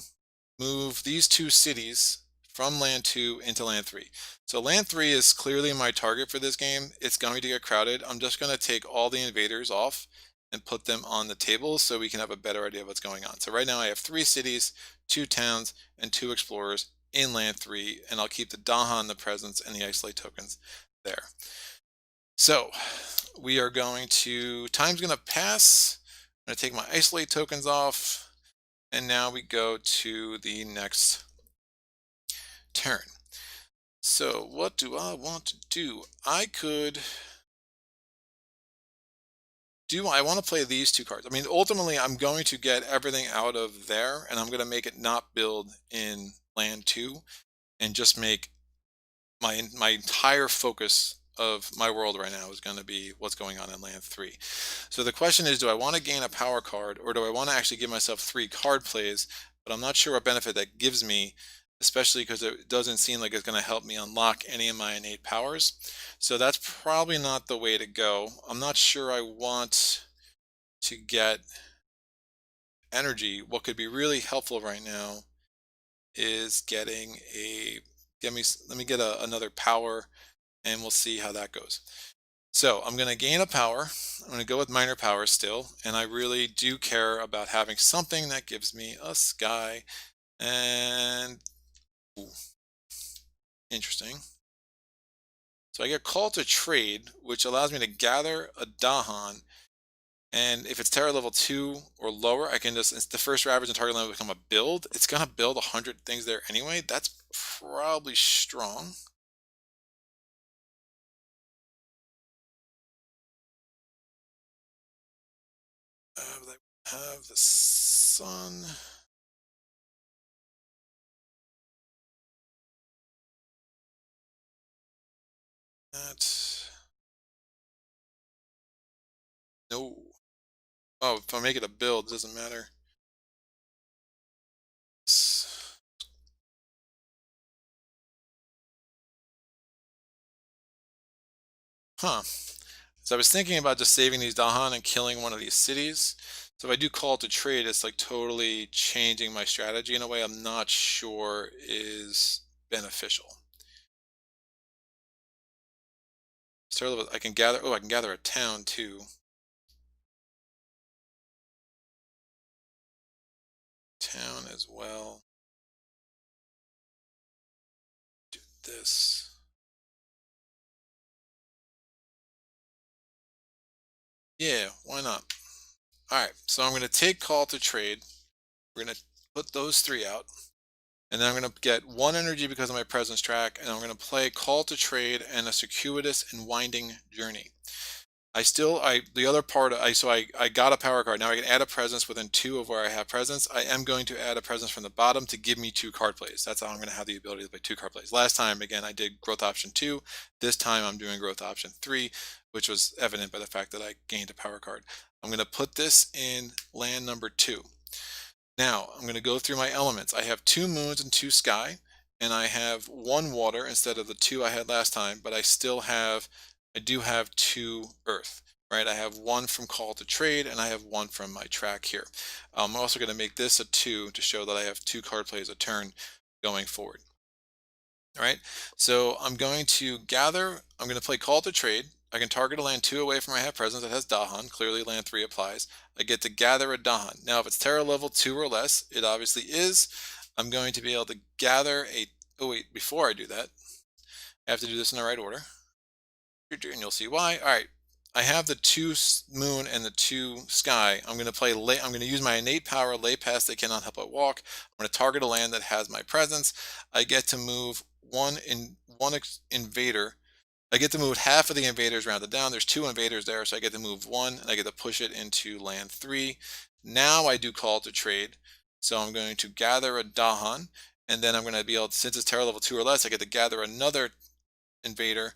move these 2 cities from land 2 into land 3. So land 3 is clearly my target for this game. It's going to get crowded. I'm just going to take all the invaders off and put them on the table so we can have a better idea of what's going on. So right now I have 3 cities, 2 towns, and 2 explorers in land 3, and I'll keep the dahan, the presence, and the isolate tokens there. So we are going to, time's going to pass. I'm going to take my isolate tokens off, and now we go to the next turn. So what do I want to do? I want to play these 2 cards. I mean, ultimately, I'm going to get everything out of there, and I'm going to make it not build in land 2, and just make my entire focus of my world right now is going to be what's going on in land 3. So the question is, do I want to gain a power card, or do I want to actually give myself 3 card plays? But I'm not sure what benefit that gives me, especially because it doesn't seem like it's going to help me unlock any of my innate powers. So that's probably not the way to go. I'm not sure I want to get energy. What could be really helpful right now is getting let me get another power, and we'll see how that goes. So I'm going to gain a power. I'm going to go with minor power still, and I really do care about having something that gives me a sky. And ooh, interesting. So I get call to trade, which allows me to gather a dahan, and if it's terror level 2 or lower, I can just, it's the first ravage and target land will become a build. It's going to build 100 things there anyway. That's probably strong. I have the sun. That. No. Oh, if I make it a build, it doesn't matter. Huh. So I was thinking about just saving these dahan and killing one of these cities. So if I do call to trade, it's like totally changing my strategy in a way I'm not sure is beneficial. So I can gather, oh, I can gather a town too. Town as well. Do this. Yeah, why not? All right, so I'm going to take call to trade. We're going to put those three out. And then I'm going to get 1 energy because of my presence track. And I'm going to play call to trade and a circuitous and winding journey. The other part, I got a power card. Now I can add a presence within 2 of where I have presence. I am going to add a presence from the bottom to give me 2 card plays. That's how I'm going to have the ability to play 2 card plays. Last time, again, I did growth option 2. This time I'm doing growth option 3, which was evident by the fact that I gained a power card. I'm going to put this in land number 2. Now I'm going to go through my elements. I have 2 moons and 2 sky, and I have 1 water instead of the 2 I had last time, but I do have 2 earth, right? I have 1 from call to trade, and I have 1 from my track here. I'm also going to make this a 2 to show that I have 2 card plays a turn going forward. All right, so I'm going to play call to trade. I can target a land 2 away from where I have presence that has dahan. Clearly land 3 applies. I get to gather a dahan. Now if it's terra level 2 or less, it obviously is. I'm going to be able to gather a, oh wait, before I do that, I have to do this in the right order. And you'll see why. All right, I have the 2 moon and the 2 sky. I'm going to use my innate power, lay past they cannot help but walk. I'm going to target a land that has my presence. I get to move one invader. I get to move half of the invaders rounded down. There's 2 invaders there, so I get to move 1 and I get to push it into land 3. Now I do call to trade. So I'm going to gather a dahan, and then I'm going to be able to, since it's terra level 2 or less, I get to gather another invader.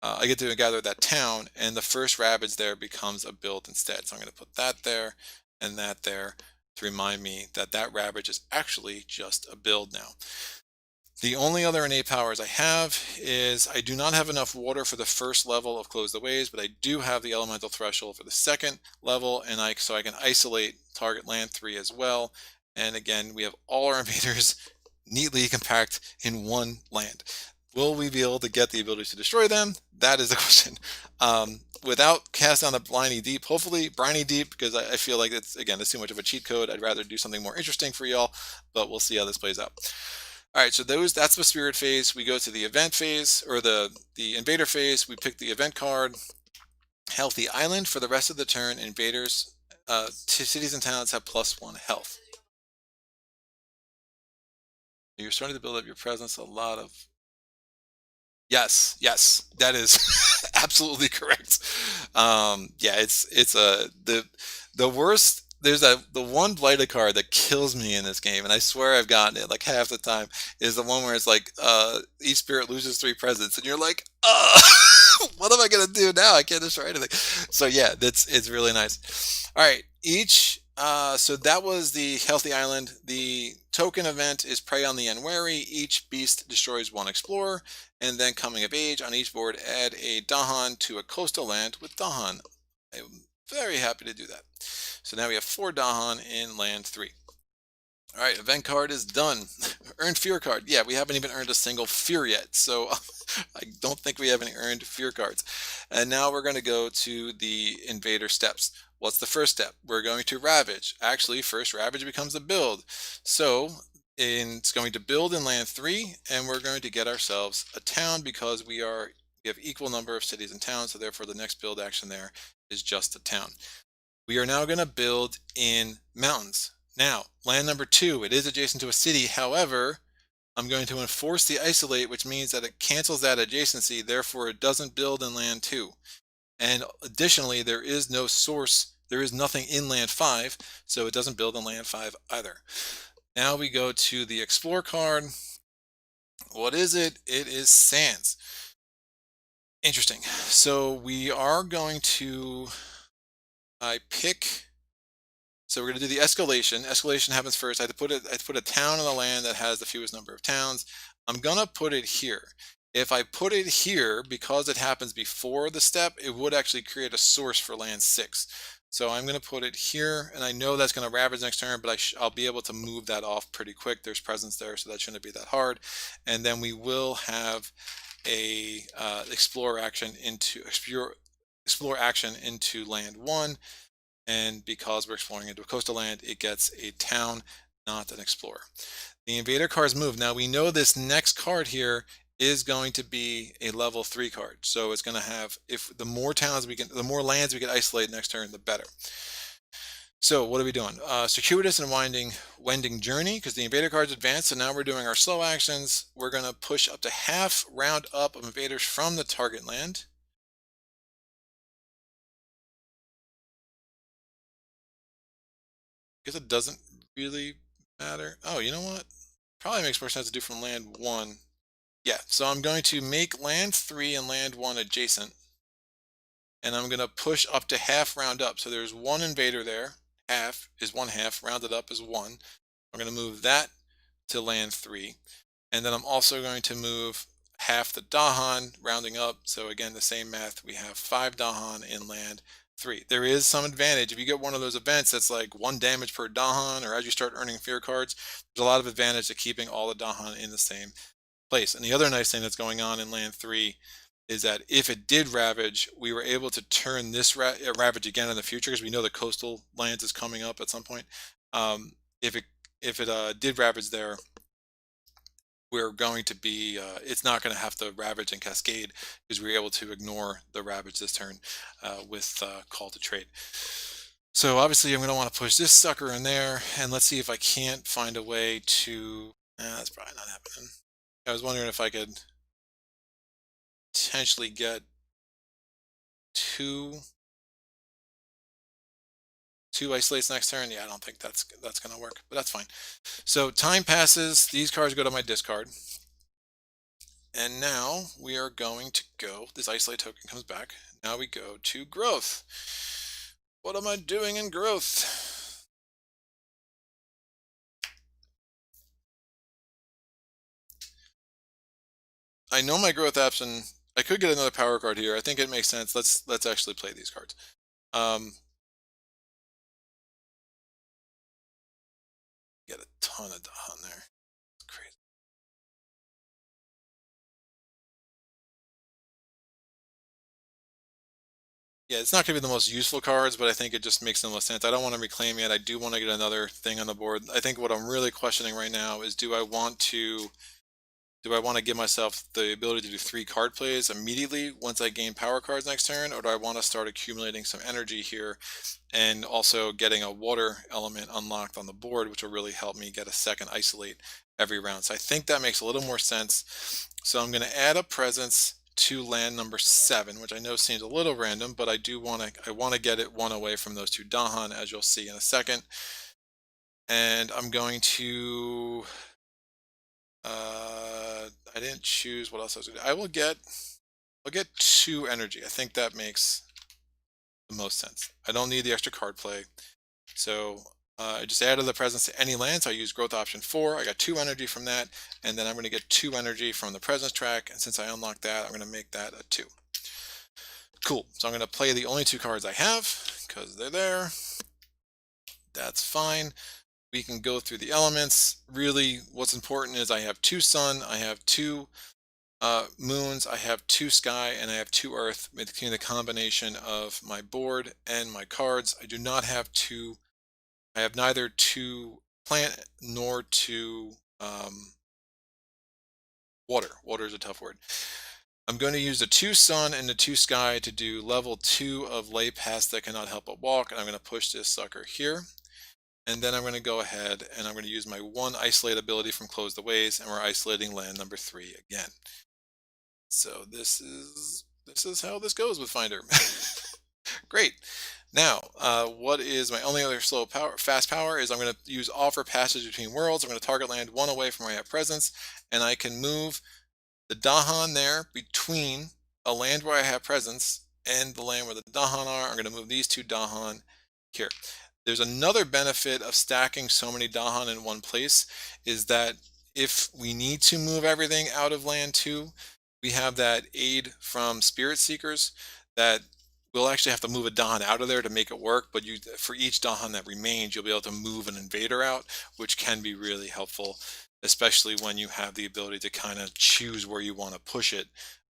I get to gather that town, and the first ravage there becomes a build instead. So I'm going to put that there and that there to remind me that that ravage is actually just a build now. The only other innate powers I have is I do not have enough water for the first level of Close the Waves, but I do have the elemental threshold for the second level, and so I can isolate target land 3 as well. And again, we have all our invaders neatly compact in 1 land. Will we be able to get the ability to destroy them? That is the question. Without cast down a Briny Deep, hopefully Briny Deep, because I feel like it's too much of a cheat code. I'd rather do something more interesting for y'all, but we'll see how this plays out. All right, so that's the spirit phase. We go to the event phase, or the invader phase. We pick the event card. Healthy Island for the rest of the turn. Invaders, cities and towns have +1 health. You're starting to build up your presence. A lot of yes, that is absolutely correct. Yeah, it's the worst. There's the one blighted card that kills me in this game, and I swear I've gotten it like half the time, is the one where it's like each spirit loses 3 presence, and you're like, what am I gonna do now? I can't destroy anything. So yeah, it's really nice. All right, so that was the Healthy Island. The token event is Prey on the Unwary. Each beast destroys 1 explorer, and then Coming of Age on each board, add a dahan to a coastal land with dahan. I'm very happy to do that. So now we have 4 dahan in land 3. All right, event card is done. Earned fear card. Yeah, we haven't even earned a single fear yet, so I don't think we have any earned fear cards. And now we're going to go to the invader steps. What's the first step? We're going to ravage. Actually, first ravage becomes a build. So it's going to build in land 3, and we're going to get ourselves a town because we have equal number of cities and towns, so therefore the next build action there is just a town. We are now going to build in mountains. Now, land number 2, it is adjacent to a city. However, I'm going to enforce the isolate, which means that it cancels that adjacency. Therefore, it doesn't build in land 2. And additionally, there is no source. There is nothing in land 5, so it doesn't build in land 5 either. Now we go to the explore card. What is it? It is sands. Interesting. So we are going to so we're going to do the escalation. Escalation happens first. I have to put a town on the land that has the fewest number of towns. I'm going to put it here. If I put it here, because it happens before the step, it would actually create a source for land 6. So I'm going to put it here, and I know that's going to ravage next turn, but I'll be able to move that off pretty quick. There's presence there, so that shouldn't be that hard. And then we will have a explore action into land 1, and because we're exploring into a coastal land, it gets a town, not an explorer. The invader cards move. Now we know this next card here is going to be a level 3 card. So it's going to have, if the more towns we can, the more lands we can isolate next turn, the better. So what are we doing? Circuitous and wending journey, because the invader cards advance. So now we're doing our slow actions. We're going to push up to half round up of invaders from the target land. I guess it doesn't really matter. Oh, you know what? Probably makes more sense to do from land 1. Yeah, so I'm going to make land 3 and land 1 adjacent. And I'm going to push up to half round up. So there's one invader there. Half is 1/2, rounded up is 1. I'm going to move that to land 3. And then I'm also going to move half the dahan, rounding up. So again, the same math. We have 5 dahan in land 3. There is some advantage. If you get one of those events that's like 1 damage per dahan, or as you start earning fear cards, there's a lot of advantage to keeping all the dahan in the same place. And the other nice thing that's going on in land 3 is that if it did ravage, we were able to turn this ravage again in the future, because we know the coastal lands is coming up at some point. If it did ravage there, we're going to be, it's not going to have to ravage and cascade, because we were able to ignore the ravage this turn with call to trade. So obviously I'm going to want to push this sucker in there, and let's see if I can't find a way to, that's probably not happening. I was wondering if I could potentially get two isolates next turn. Yeah, I don't think that's going to work, but that's fine. So time passes. These cards go to my discard. And now we are going to go, this isolate token comes back. Now we go to growth. What am I doing in growth? I know my growth option. I could get another power card here. I think it makes sense. Let's actually play these cards. Get a ton of dahan there. It's crazy. Yeah, it's not going to be the most useful cards, but I think it just makes the most sense. I don't want to reclaim yet. I do want to get another thing on the board. I think what I'm really questioning right now is, do I want to give myself the ability to do 3 card plays immediately once I gain power cards next turn, or do I want to start accumulating some energy here and also getting a water element unlocked on the board, which will really help me get a second isolate every round. So I think that makes a little more sense. So I'm going to add a presence to land number 7, which I know seems a little random, but I want to get it 1 away from those 2 dahan, as you'll see in a second. And I'm going to I didn't choose what else I was going to do. I'll get 2 energy. I think that makes the most sense. I don't need the extra card play. So I just added the presence to any land. So I use growth option 4. I got 2 energy from that. And then I'm going to get 2 energy from the presence track. And since I unlocked that, I'm going to make that a 2. Cool. So I'm going to play the only 2 cards I have because they're there. That's fine. We can go through the elements. Really, what's important is I have 2 sun, I have 2 moons, I have 2 sky, and I have 2 earth, between the combination of my board and my cards. I do not have 2, I have neither 2 plant nor 2 water. Water is a tough word. I'm going to use the 2 sun and the 2 sky to do level 2 of lay paths that cannot help but walk, and I'm going to push this sucker here. And then I'm going to go ahead and I'm going to use my 1 isolate ability from Close the Ways, and we're isolating land number 3 again. So this is how this goes with Finder. Great. Now, what is my only other fast power is I'm going to use Offer Passage Between Worlds. I'm going to target land 1 away from where I have presence, and I can move the dahan there between a land where I have presence and the land where the dahan are. I'm going to move these 2 dahan here. There's another benefit of stacking so many dahan in one place, is that if we need to move everything out of land 2, we have that aid from Spirit Seekers that we'll actually have to move a dahan out of there to make it work, but for each dahan that remains, you'll be able to move an invader out, which can be really helpful, especially when you have the ability to kind of choose where you want to push it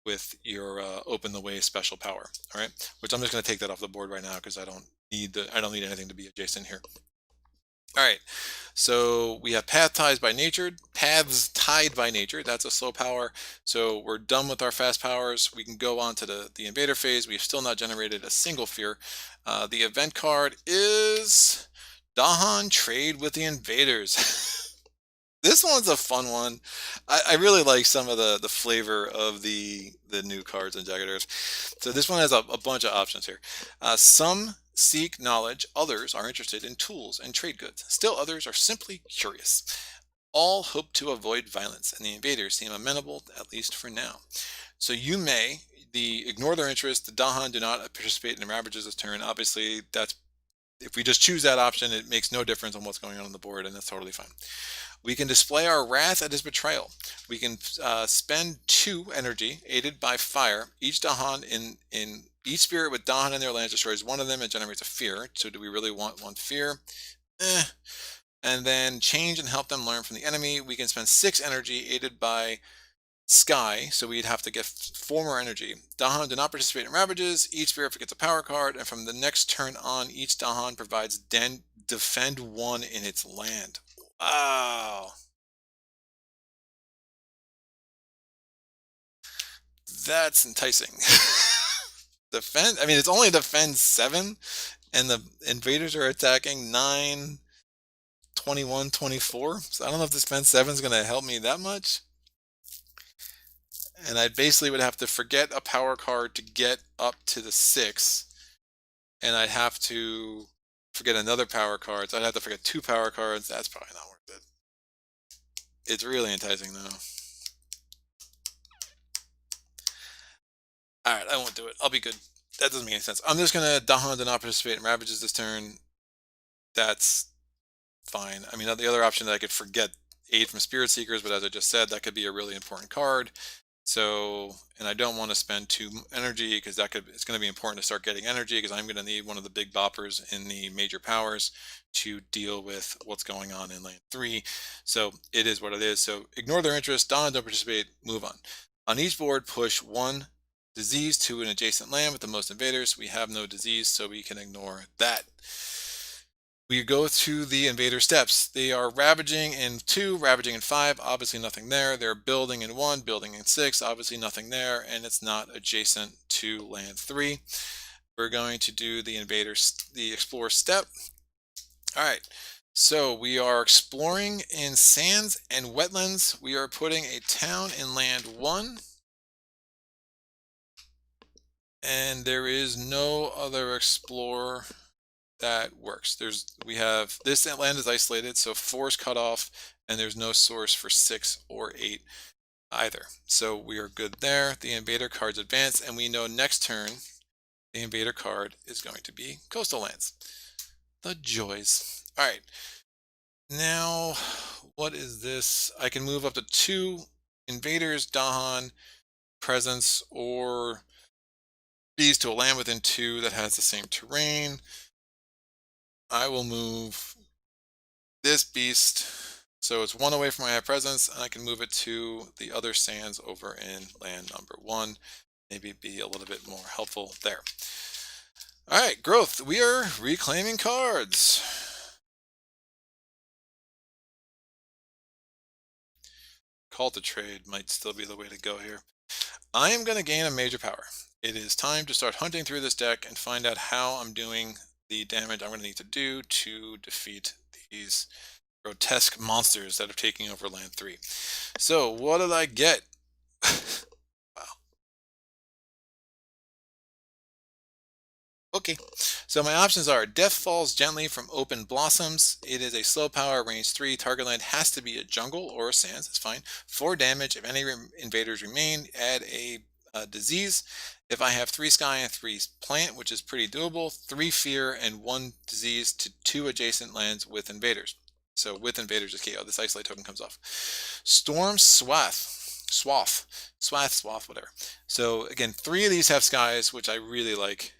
with your open the way special power. All right, which I'm just going to take that off the board right now because I don't need anything to be adjacent here. All right, so we have paths tied by nature. That's a slow power. So we're done with our fast powers. We can go on to the invader phase. We've still not generated a single fear. The event card is Dahan Trade with the Invaders. This one's a fun one. I really like some of the flavor of the new cards in Jagged Earth. So this one has a bunch of options here. Some seek knowledge, others are interested in tools and trade goods. Still others are simply curious. All hope to avoid violence, and the invaders seem amenable, at least for now. So you may ignore their interest. The dahan do not participate in ravages this turn. Obviously, if we just choose that option, it makes no difference on what's going on the board, and that's totally fine. We can display our wrath at his betrayal. We can spend 2 energy, aided by fire. Each dahan in each spirit with dahan in their lands destroys one of them and generates a fear. So do we really want 1 fear? And then change and help them learn from the enemy. We can spend 6 energy, aided by sky, so we'd have to get 4 more energy. Dahan do not participate in ravages. Each spirit gets a power card, and from the next turn on, each dahan provides defend 1 in its land. Wow. That's enticing. Defend, I mean, it's only defend 7, and the invaders are attacking 9, 21, 24. So I don't know if defend 7 is going to help me that much. And I basically would have to forget a power card to get up to the 6. And I'd have to forget another power card. So I'd have to forget 2 power cards. That's probably not worth it. It's really enticing though. Alright, I won't do it. I'll be good. That doesn't make any sense. I'm just going to dahan to not participate in ravages this turn. That's fine. I mean, the other option that I could forget aid from Spirit Seekers, but as I just said, that could be a really important card. So, and I don't want to spend 2 energy because it's going to be important to start getting energy because I'm going to need one of the big boppers in the major powers to deal with what's going on in lane 3. So it is what it is. So ignore their interest, don't participate, move on. On each board, push 1 disease to an adjacent land with the most invaders. We have no disease, so we can ignore that. We go to the invader steps. They are ravaging in 2, ravaging in 5, obviously nothing there. They're building in 1, building in 6, obviously nothing there, and it's not adjacent to land 3. We're going to do the explore step. All right, so we are exploring in sands and wetlands. We are putting a town in land 1. And there is no other explore that works. We have this land is isolated, so 4 is cut off, and there's no source for 6 or 8 either. So we are good there. The invader cards advance, and we know next turn the invader card is going to be coastal lands. The joys. All right. Now, what is this? I can move up to 2 invaders, dahan, presence, or beast to a land within 2 that has the same terrain. I will move this beast, so it's 1 away from my presence, and I can move it to the other sands over in land number 1. Maybe be a little bit more helpful there. All right, growth. We are reclaiming cards. Call to trade might still be the way to go here. I am going to gain a major power. It is time to start hunting through this deck and find out how I'm doing the damage I'm going to need to do to defeat these grotesque monsters that are taking over land 3. So what did I get? Wow. Okay, so my options are Death Falls Gently from Open Blossoms. It is a slow power, range 3. Target land has to be a jungle or a sands, that's fine. 4 damage. If any invaders remain, add a disease. If I have 3 sky and 3 plant, which is pretty doable, 3 fear and 1 disease to 2 adjacent lands with invaders. So with invaders is KO. This isolate token comes off. Storm Swath. Swath, whatever. So again, 3 of these have skies, which I really like,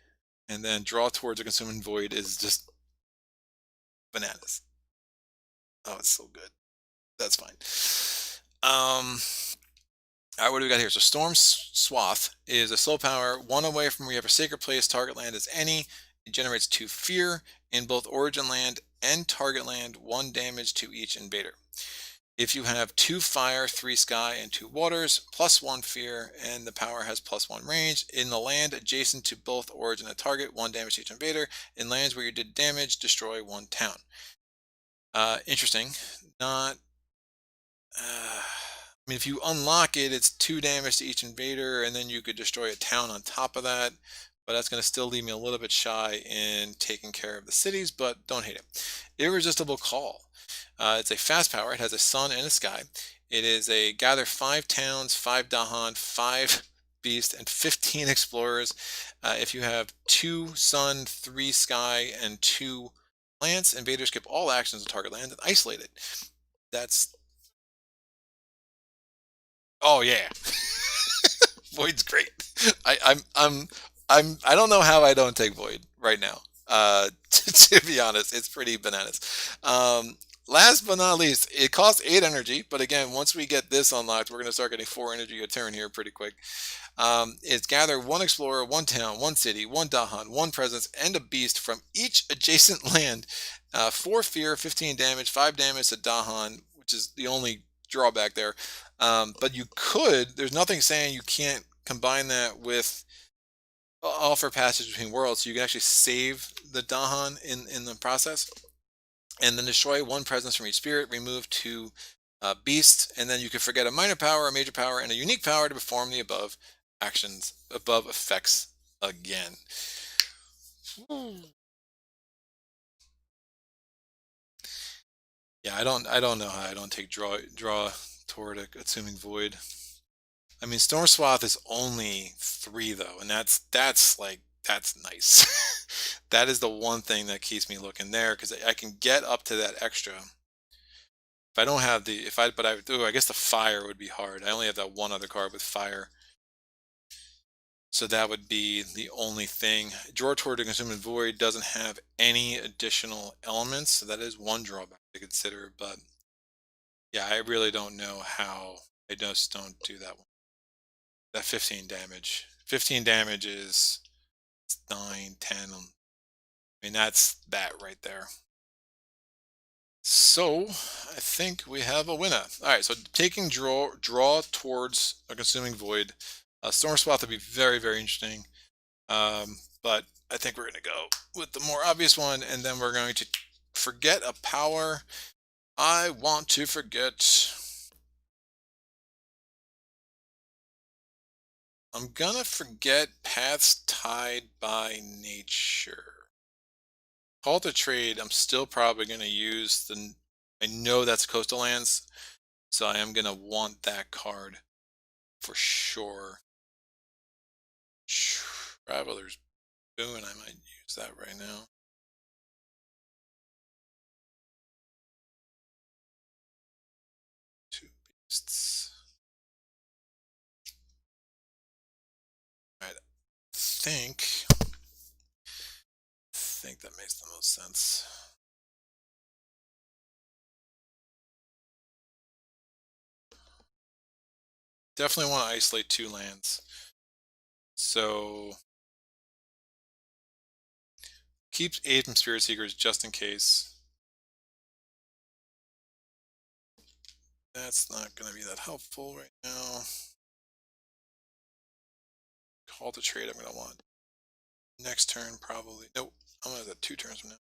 and then draw towards a consuming void is just bananas. Oh, it's so good. That's fine. All right, what do we got here? So Storm Swath is a slow power, 1 away from where you have a sacred place. Target land is any. It generates 2 fear in both origin land and target land, 1 damage to each invader. If you have 2 fire, 3 sky, and 2 waters, +1 fear, and the power has +1 range. In the land adjacent to both origin and target, 1 damage to each invader. In lands where you did damage, destroy 1 town. Interesting. Not. I mean, if you unlock it, it's 2 damage to each invader, and then you could destroy a town on top of that. But that's going to still leave me a little bit shy in taking care of the cities, but don't hate it. Irresistible Call. It's a fast power. It has a sun and a sky. It is a gather 5 towns, 5 dahan, 5 beast, and 15 explorers. If you have 2 sun, 3 sky, and 2 plants, invaders skip all actions of target land and isolate it. That's. Oh yeah. Void's great. I don't know how I don't take Void right now. To be honest, it's pretty bananas. Last but not least, it costs 8 energy, but again, once we get this unlocked, we're going to start getting 4 energy a turn here pretty quick. It's gather 1 explorer, 1 town, 1 city, 1 dahan, 1 presence, and a beast from each adjacent land. 4 fear, 15 damage, 5 damage to dahan, which is the only drawback there. But you could, there's nothing saying you can't combine that with offer passage between worlds, so you can actually save the dahan in the process, and then destroy 1 presence from each spirit, remove 2 beasts, and then you can forget a minor power, a major power, and a unique power to perform the above effects again. Yeah, I don't know how I don't take draw toward a consuming void. I mean, Storm Swath is only 3 though, and that's nice. That is the one thing that keeps me looking there, because I can get up to that extra. If I don't have the, I guess the fire would be hard. I only have that 1 other card with fire. So that would be the only thing. Draw toward a consuming void doesn't have any additional elements, so that is one drawback to consider. But yeah, I really don't know how I just don't do that one. That 15 damage. 15 damage is 9, 10. I mean, that's that right there. So I think we have a winner. All right, so taking draw towards a consuming void. Storm Swath would be very, very interesting. But I think we're going to go with the more obvious one, and then we're going to forget a power. I want to forget. I'm going to forget Paths Tied by Nature. Call to Trade, I'm still probably going to use the. I know that's Coastal Lands, so I am going to want that card for sure. Traveler's Boon, I might use that right now. Two beasts. Alright, I think that makes the most sense. Definitely want to isolate 2 lands. So keep aid from Spirit Seekers just in case. That's not going to be that helpful right now. Call to Trade, I'm going to want next turn probably. Nope, I'm going to have that 2 turns from now.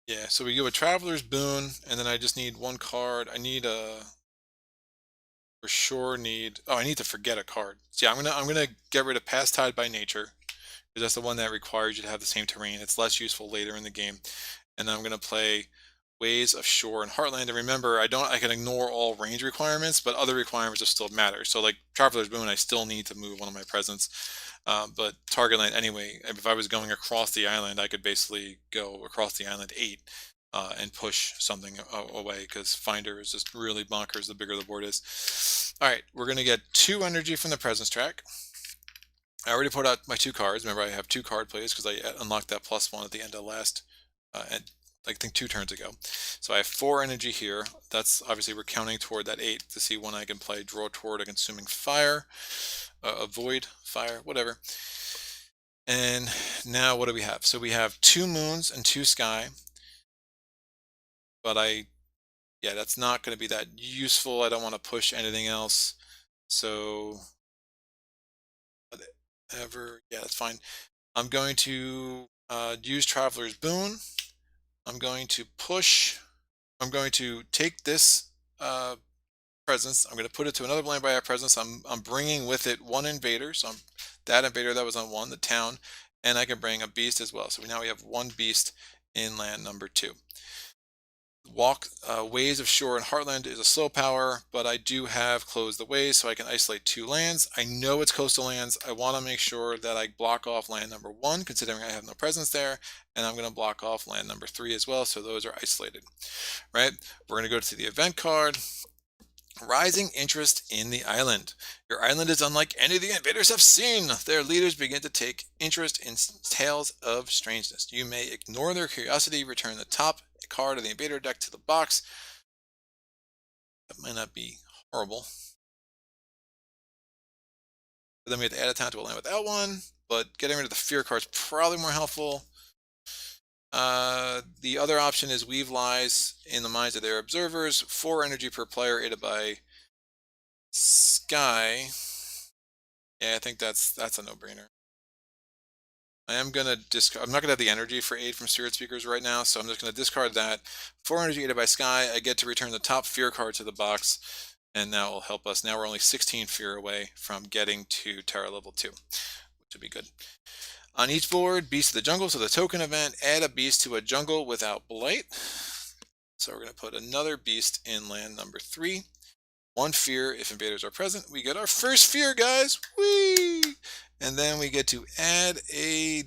Yeah, so we go with Traveler's Boon, and then I just need 1 card. I need a for sure need. Oh, I need to forget a card. So yeah, I'm gonna get rid of Paths Tied by Nature, because that's the one that requires you to have the same terrain. It's less useful later in the game, and then I'm gonna play Ways of Shore and Heartland. And remember, I can ignore all range requirements, but other requirements will still matter. So like Traveler's Boon, I still need to move 1 of my presents. but target land anyway. If I was going across the island, I could basically go across the island 8 and push something away, because Finder is just really bonkers the bigger the board is. All right, we're going to get 2 energy from the presence track. I already put out my 2 cards. Remember, I have 2 card plays because I unlocked that +1 at the end of last, I think 2 turns ago. So I have 4 energy here. That's obviously we're counting toward that 8 to see when I can play draw toward a consuming fire, avoid fire, whatever. And now what do we have? So we have 2 moons and 2 sky. But yeah, that's not going to be that useful. I don't want to push anything else. So whatever, yeah, that's fine. I'm going to use Traveler's Boon. I'm going to push. I'm going to take this presence. I'm going to put it to another land by our presence. I'm bringing with it 1 invader. So that invader that was on 1, the town, and I can bring a beast as well. So now we have 1 beast in land number 2. Walk Ways of Shore and Heartland is a slow power, but I do have Close the Ways, so I can isolate 2 lands. I know it's coastal lands. I want to make sure that I block off land number 1, considering I have no presence there, and I'm going to block off land number 3 as well, so those are isolated. Right? We're going to go to the event card. Rising interest in the island. Your island is unlike any the invaders have seen. Their leaders begin to take interest in tales of strangeness. You may ignore their curiosity, return the top card of the invader deck to the box. That might not be horrible. But then we have to add a town to a land without 1, but getting rid of the fear card is probably more helpful. The other option is Weave Lies in the minds of their observers. 4 energy per player, aided by Sky. Yeah, I think that's a no-brainer. I am gonna discard. I'm not gonna have the energy for aid from Spirit Speakers right now, so I'm just gonna discard that. 4 energy aided by Sky. I get to return the top fear card to the box, and that will help us. Now we're only 16 fear away from getting to Terra level 2, which would be good. On each board, Beast of the Jungle, so the token event, add a beast to a jungle without blight. So we're going to put another beast in land number 3. 1 fear if invaders are present. We get our first fear, guys. Whee! And then we get to add a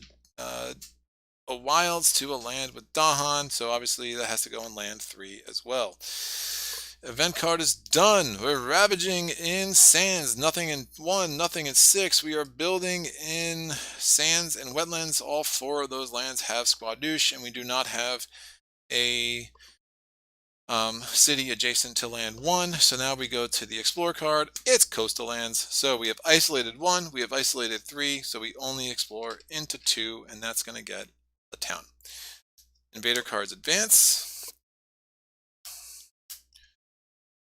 wilds to a land with dahan. So obviously that has to go in land 3 as well. Event card is done. We're ravaging in sands. Nothing in 1, nothing in 6. We are building in sands and wetlands. All 4 of those lands have squadouche, and we do not have a city adjacent to land 1. So now we go to the explore card. It's coastal lands. So we have isolated 1, we have isolated 3, so we only explore into 2, and that's going to get a town. Invader cards advance.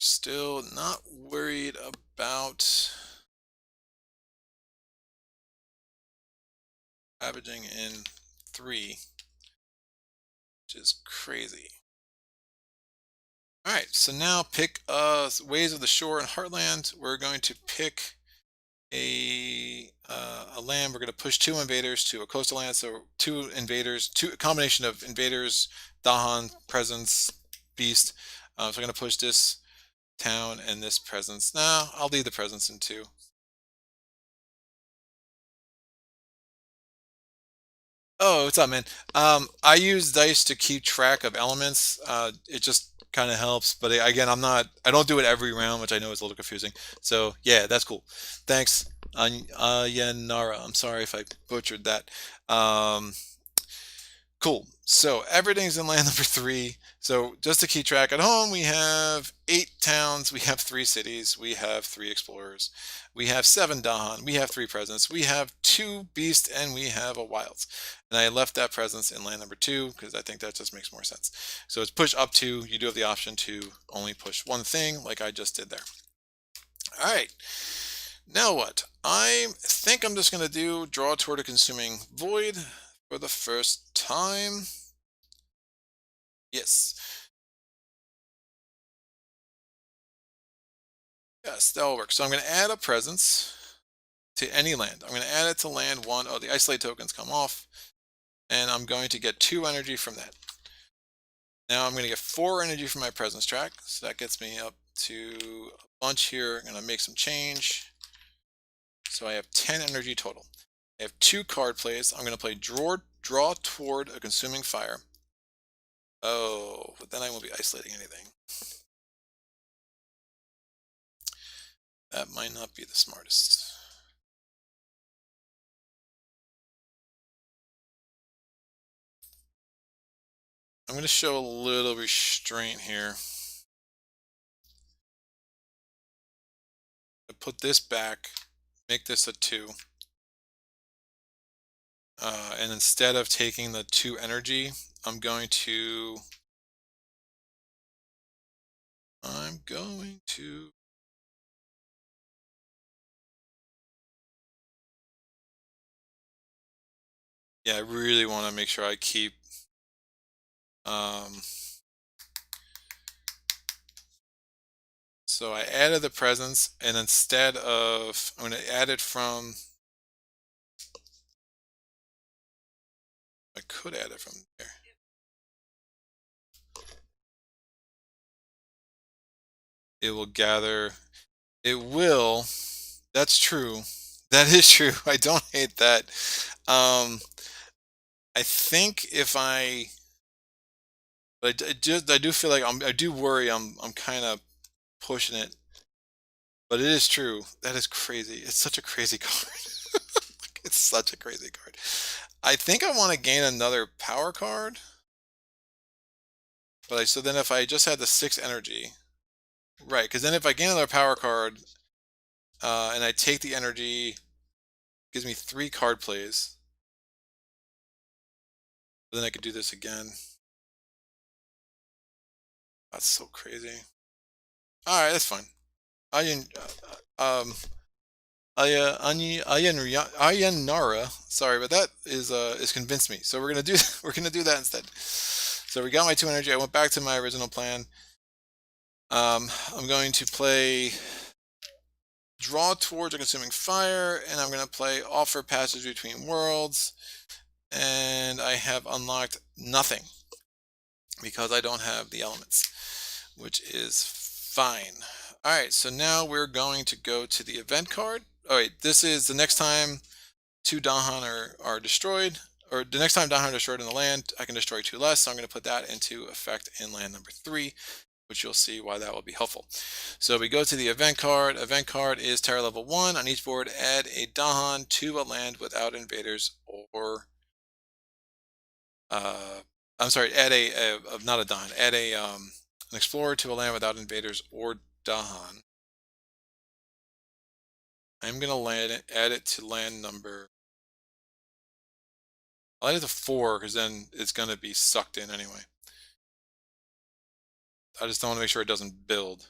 Still not worried about ravaging in 3, which is crazy. All right, so now pick Ways of the Shore and Heartland. We're going to pick a land. We're going to push 2 invaders to a coastal land. So 2 invaders, a combination of invaders, dahan, presence, beast. So I'm going to push this town and this presence. No, I'll leave the presence in 2. Oh, what's up, man? I use dice to keep track of elements. It just kind of helps, but again, I don't do it every round, which I know is a little confusing. So yeah, that's cool. Thanks, Yanara. I'm sorry if I butchered that. Cool. So everything's in land number 3. So just to keep track, at home we have 8 towns, we have 3 cities, we have 3 explorers, we have 7 dahan, we have 3 presence, we have 2 beasts, and we have a wilds. And I left that presence in land number 2 because I think that just makes more sense. So it's push up to. You do have the option to only push 1 thing, like I just did there. All right. Now what? I think I'm just going to do draw toward a consuming void for the first time. Yes. Yes, that will work. So I'm going to add a presence to any land. I'm going to add it to land 1. Oh, the isolate tokens come off. And I'm going to get 2 energy from that. Now I'm going to get 4 energy from my presence track. So that gets me up to a bunch here. I'm going to make some change. So I have 10 energy total. I have 2 card plays. I'm going to play draw toward a consuming fire. Oh, but then I won't be isolating anything. That might not be the smartest. I'm going to show a little restraint here. I put this back, make this a 2. And instead of taking the 2 energy, I'm going to yeah, I really want to make sure I keep so I added the presence, and instead of, I'm going to add it from, I could add it from there. It will gather, it will, that's true. That is true. I don't hate that. I think if but I do feel like I do worry I'm kind of pushing it. But it is true. That is crazy. It's such a crazy card. It's such a crazy card. I think I want to gain another power card. But so then if I just had the 6 energy, right? Because then if I gain another power card, and I take the energy, it gives me 3 card plays. But then I could do this again. That's so crazy. All right, that's fine. Ayanara, sorry, but that is convinced me. So we're gonna do that instead. So we got my 2 energy. I went back to my original plan. I'm going to play draw towards a consuming fire, and I'm going to play offer passage between worlds, and I have unlocked nothing because I don't have the elements, which is fine. All right, so now we're going to go to the event card. Oh wait, this is the next time 2 dahan are destroyed, or the next time dahan are destroyed in the land, I can destroy 2 less. So I'm going to put that into effect in land number 3, which you'll see why that will be helpful. So we go to the event card. Event card is terror level 1. On each board, add a dahan to a land without invaders, or I'm sorry, add not a dahan, add an explorer to a land without invaders or dahan. I'm gonna add it to land number. I'll add it to 4 because then it's gonna be sucked in anyway. I just don't want to make sure it doesn't build.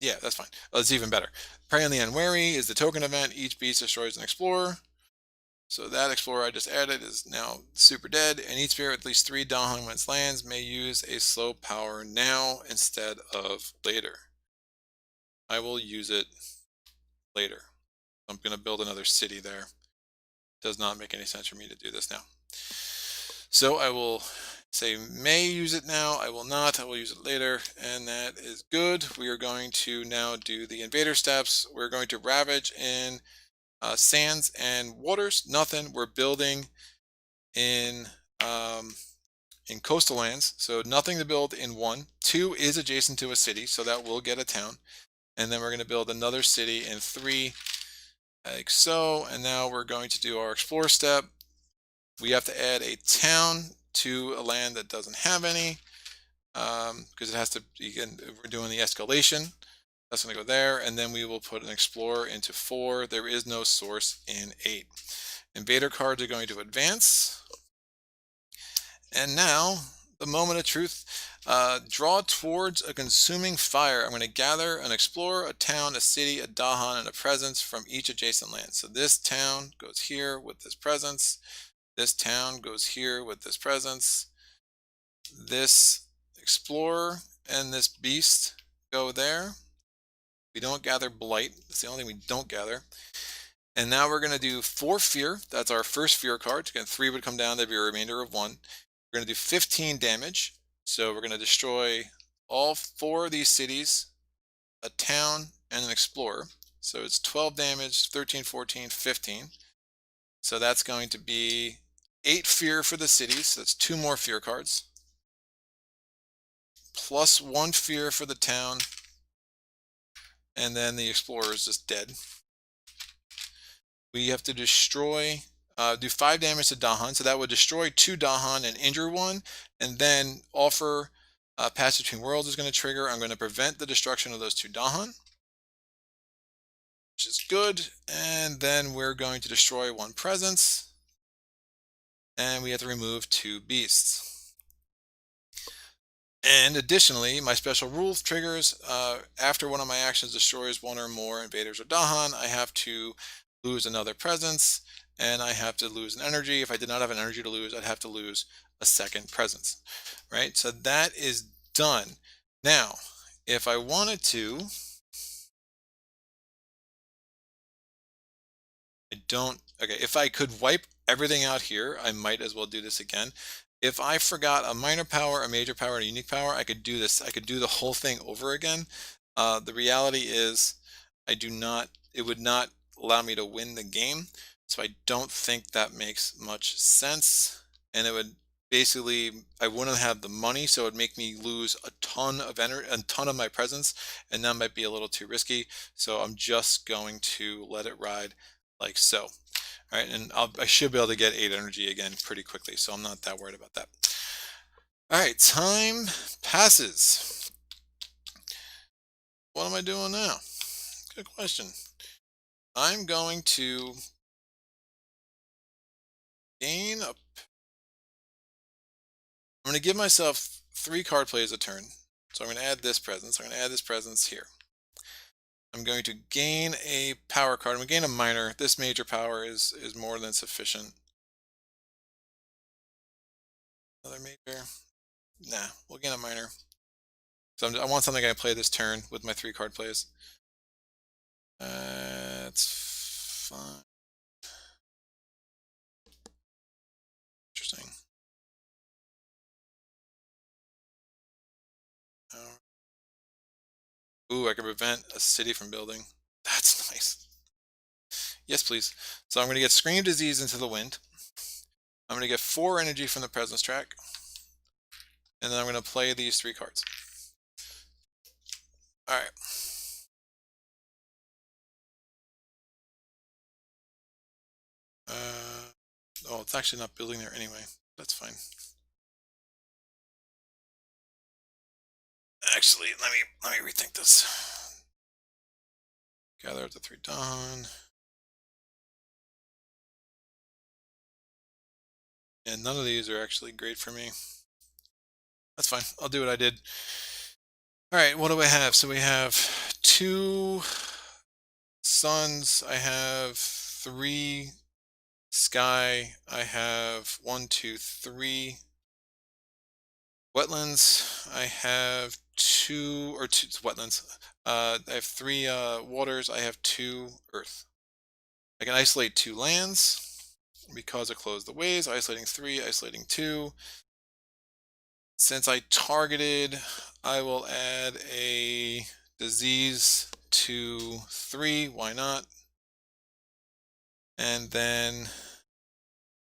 Yeah, that's fine. Oh, it's even better. Prey on the Unwary is the token event. Each beast destroys an explorer. So that explorer I just added is now super dead, and each spirit with at least 3 dahan when it lands may use a slow power now instead of later. I will use it later. I'm going to build another city there. Does not make any sense for me to do this now. So I will say may use it now. I will not. I will use it later, and that is good. We are going to now do the invader steps. We're going to ravage in sands and waters. Nothing. We're building in coastal lands, so nothing to build in 1. 2 is adjacent to a city, so that will get a town. And then we're going to build another city in 3, like so. And now we're going to do our explore step. We have to add a town to a land that doesn't have any, because it has to. Again, we're doing the escalation. That's going to go there, and then we will put an explorer into 4. There is no source in 8. Invader cards are going to advance. And now, the moment of truth. Draw towards a consuming fire. I'm going to gather an explorer, a town, a city, a dahan, and a presence from each adjacent land. So this town goes here with this presence. This town goes here with this presence. This explorer and this beast go there. We don't gather blight. That's the only thing we don't gather. And now we're going to do 4 fear. That's our first fear card. Again, 3 would come down. There'd be a remainder of 1. We're going to do 15 damage. So we're going to destroy all 4 of these cities, a town, and an explorer. So it's 12 damage, 13, 14, 15. So that's going to be 8 fear for the cities. So that's 2 more fear cards. Plus 1 fear for the town. And then the explorer is just dead. We have to destroy, do 5 damage to dahan. So that would destroy 2 dahan and injure 1. And then offer passage between worlds is going to trigger. I'm going to prevent the destruction of those 2 dahan, which is good. And then we're going to destroy 1 presence. And we have to remove 2 beasts. And additionally, my special rule triggers, after one of my actions destroys 1 or more invaders or dahan, I have to lose another presence, and I have to lose an energy. If I did not have an energy to lose, I'd have to lose a second presence, right? So that is done. Now, if I wanted to, okay, if I could wipe everything out here, I might as well do this again. If I forgot a minor power, a major power, and a unique power, I could do this. I could do the whole thing over again. The reality is it would not allow me to win the game. So I don't think that makes much sense. And it would basically, I wouldn't have the money, so it would make me lose a ton of energy, a ton of my presence, and that might be a little too risky. So I'm just going to let it ride like so. All right, and I should be able to get 8 energy again pretty quickly, so I'm not that worried about that. All right, time passes. What am I doing now? Good question. I'm going to gain up. I'm going to give myself 3 card plays a turn. So I'm going to add this presence. I'm going to add this presence here. I'm going to gain a power card. I'm going to gain a minor. This major power is more than sufficient. Another major. Nah, we'll gain a minor. So I want something I can play this turn with my 3 card plays. That's fine. Interesting. Ooh, I can prevent a city from building. That's nice. Yes, please. So I'm going to get Scream Disease into the wind. I'm going to get 4 energy from the presence track. And then I'm going to play these 3 cards. All right. Oh, it's actually not building there anyway. That's fine. Actually, let me rethink this. Gather up the 3 dawn. And none of these are actually great for me. That's fine. I'll do what I did. All right, what do I have? So we have 2 suns. I have 3 sky. I have 1, 2, 3 wetlands. I have 2 wetlands. I have 3 waters. I have 2 earth. I can isolate 2 lands because I closed the ways. Isolating 3, isolating 2. Since I targeted, I will add a disease to 3. Why not? And then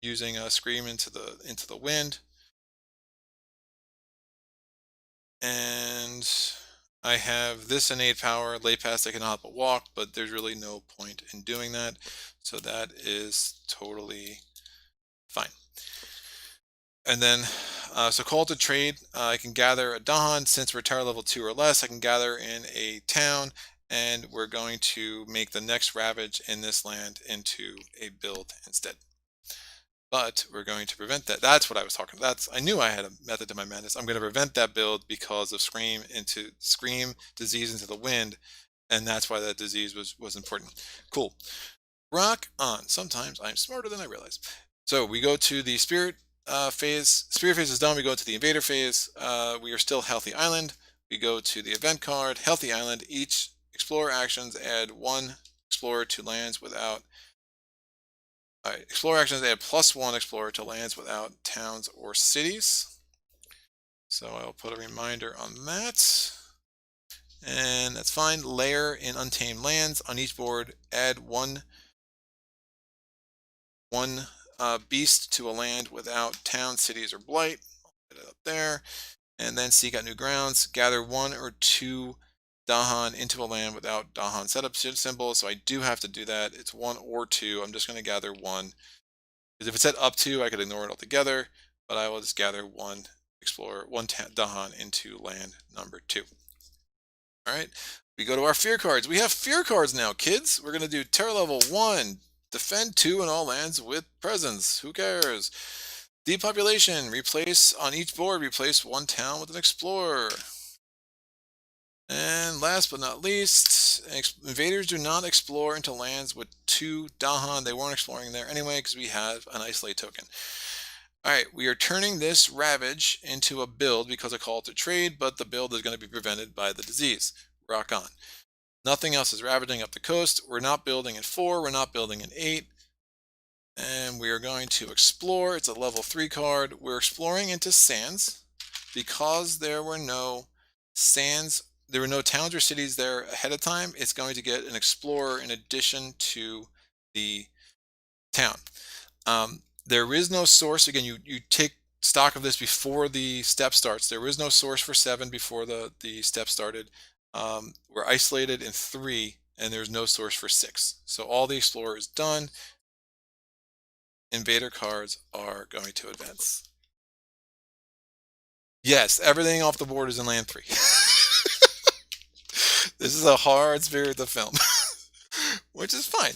using a scream into the wind. And I have this innate power, lay past I cannot help but walk, but there's really no point in doing that. So that is totally fine. And then, so call to trade, I can gather a dahan. Since we're tower level 2 or less, I can gather in a town, and we're going to make the next ravage in this land into a build instead. But we're going to prevent that. That's what I was talking about. I knew I had a method to my madness. I'm going to prevent that build because of scream disease into the wind, and that's why that disease was important. Cool. Rock on. Sometimes I'm smarter than I realize. So we go to the spirit phase. Spirit phase is done. We go to the invader phase. We are still Healthy Island. We go to the event card, Healthy Island. Each explorer actions add 1 explorer to lands without. Explorer actions add +1 explorer to lands without towns or cities. So I'll put a reminder on that. And that's fine. Layer in untamed lands on each board. Add 1 one beast to a land without towns, cities, or blight. Put it up there. And then seek out new grounds. Gather 1 or 2 dahan into a land without dahan setup symbol. So I do have to do that. It's 1 or 2. I'm just going to gather 1. Because if it said up to, I could ignore it altogether. But I will just gather 1 explorer, 1 dahan into land number 2. All right. We go to our fear cards. We have fear cards now, kids. We're going to do terror level 1. Defend 2 in all lands with presence. Who cares? Depopulation. Replace on each board. Replace 1 town with an explorer. And last but not least, invaders do not explore into lands with 2 dahan. They weren't exploring there anyway because we have an isolate token. All right, we are turning this ravage into a build because I call it to trade, but the build is going to be prevented by the disease. Rock on. Nothing else is ravaging up the coast. We're not building in 4. We're not building in 8. And we are going to explore. It's a level 3 card. We're exploring into sands because there were no sands. There were no towns or cities there ahead of time. It's going to get an explorer in addition to the town. There is no source. Again, you take stock of this before the step starts. There is no source for 7 before the step started. We're isolated in 3, and there's no source for 6. So all the explorer is done. Invader cards are going to advance. Yes, everything off the board is in land 3. This is a hard spirit to film, which is fine.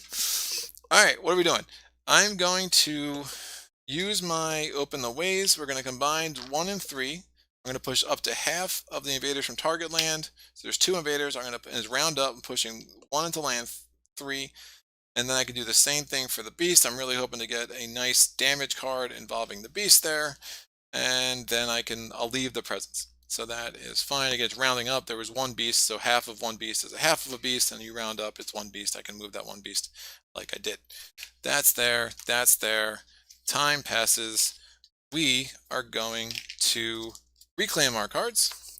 All right, what are we doing? I'm going to use my open the ways. We're going to combine 1 and 3. I'm going to push up to half of the invaders from target land. So there's 2 invaders. I'm going to round up and pushing 1 into land 3. And then I can do the same thing for the beast. I'm really hoping to get a nice damage card involving the beast there. And then I'll leave the presence. So that is fine. Again, it's rounding up. There was 1 beast, so half of 1 beast is a half of a beast, and you round up, it's 1 beast. I can move that 1 beast like I did. That's there. That's there. Time passes. We are going to reclaim our cards,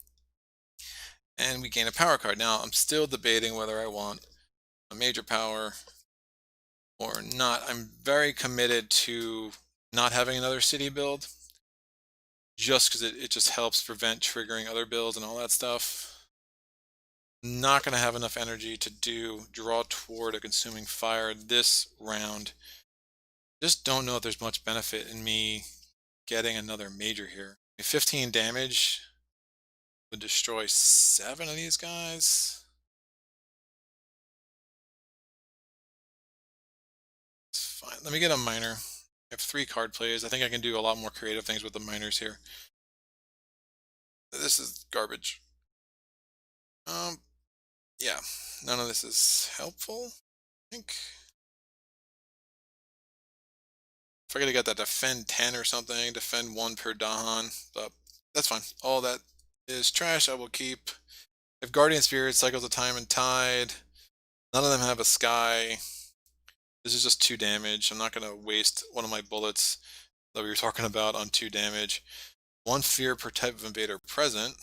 and we gain a power card. Now, I'm still debating whether I want a major power or not. I'm very committed to not having another city build, just because it just helps prevent triggering other builds and all that stuff. Not going to have enough energy to draw toward a consuming fire this round. Just don't know if there's much benefit in me getting another major here. 15 damage would destroy 7 of these guys. It's fine. Let me get a minor. I have 3 card plays. I think I can do a lot more creative things with the minors here. This is garbage. Yeah, none of this is helpful, I think. If I could have got that defend 10 or something, defend 1 per dahan, but that's fine. All that is trash, I will keep. If Guardian Spirit, Cycles of Time and Tide, none of them have a sky. This is just 2 damage. I'm not going to waste one of my bullets that we were talking about on 2 damage. 1 fear per type of invader present.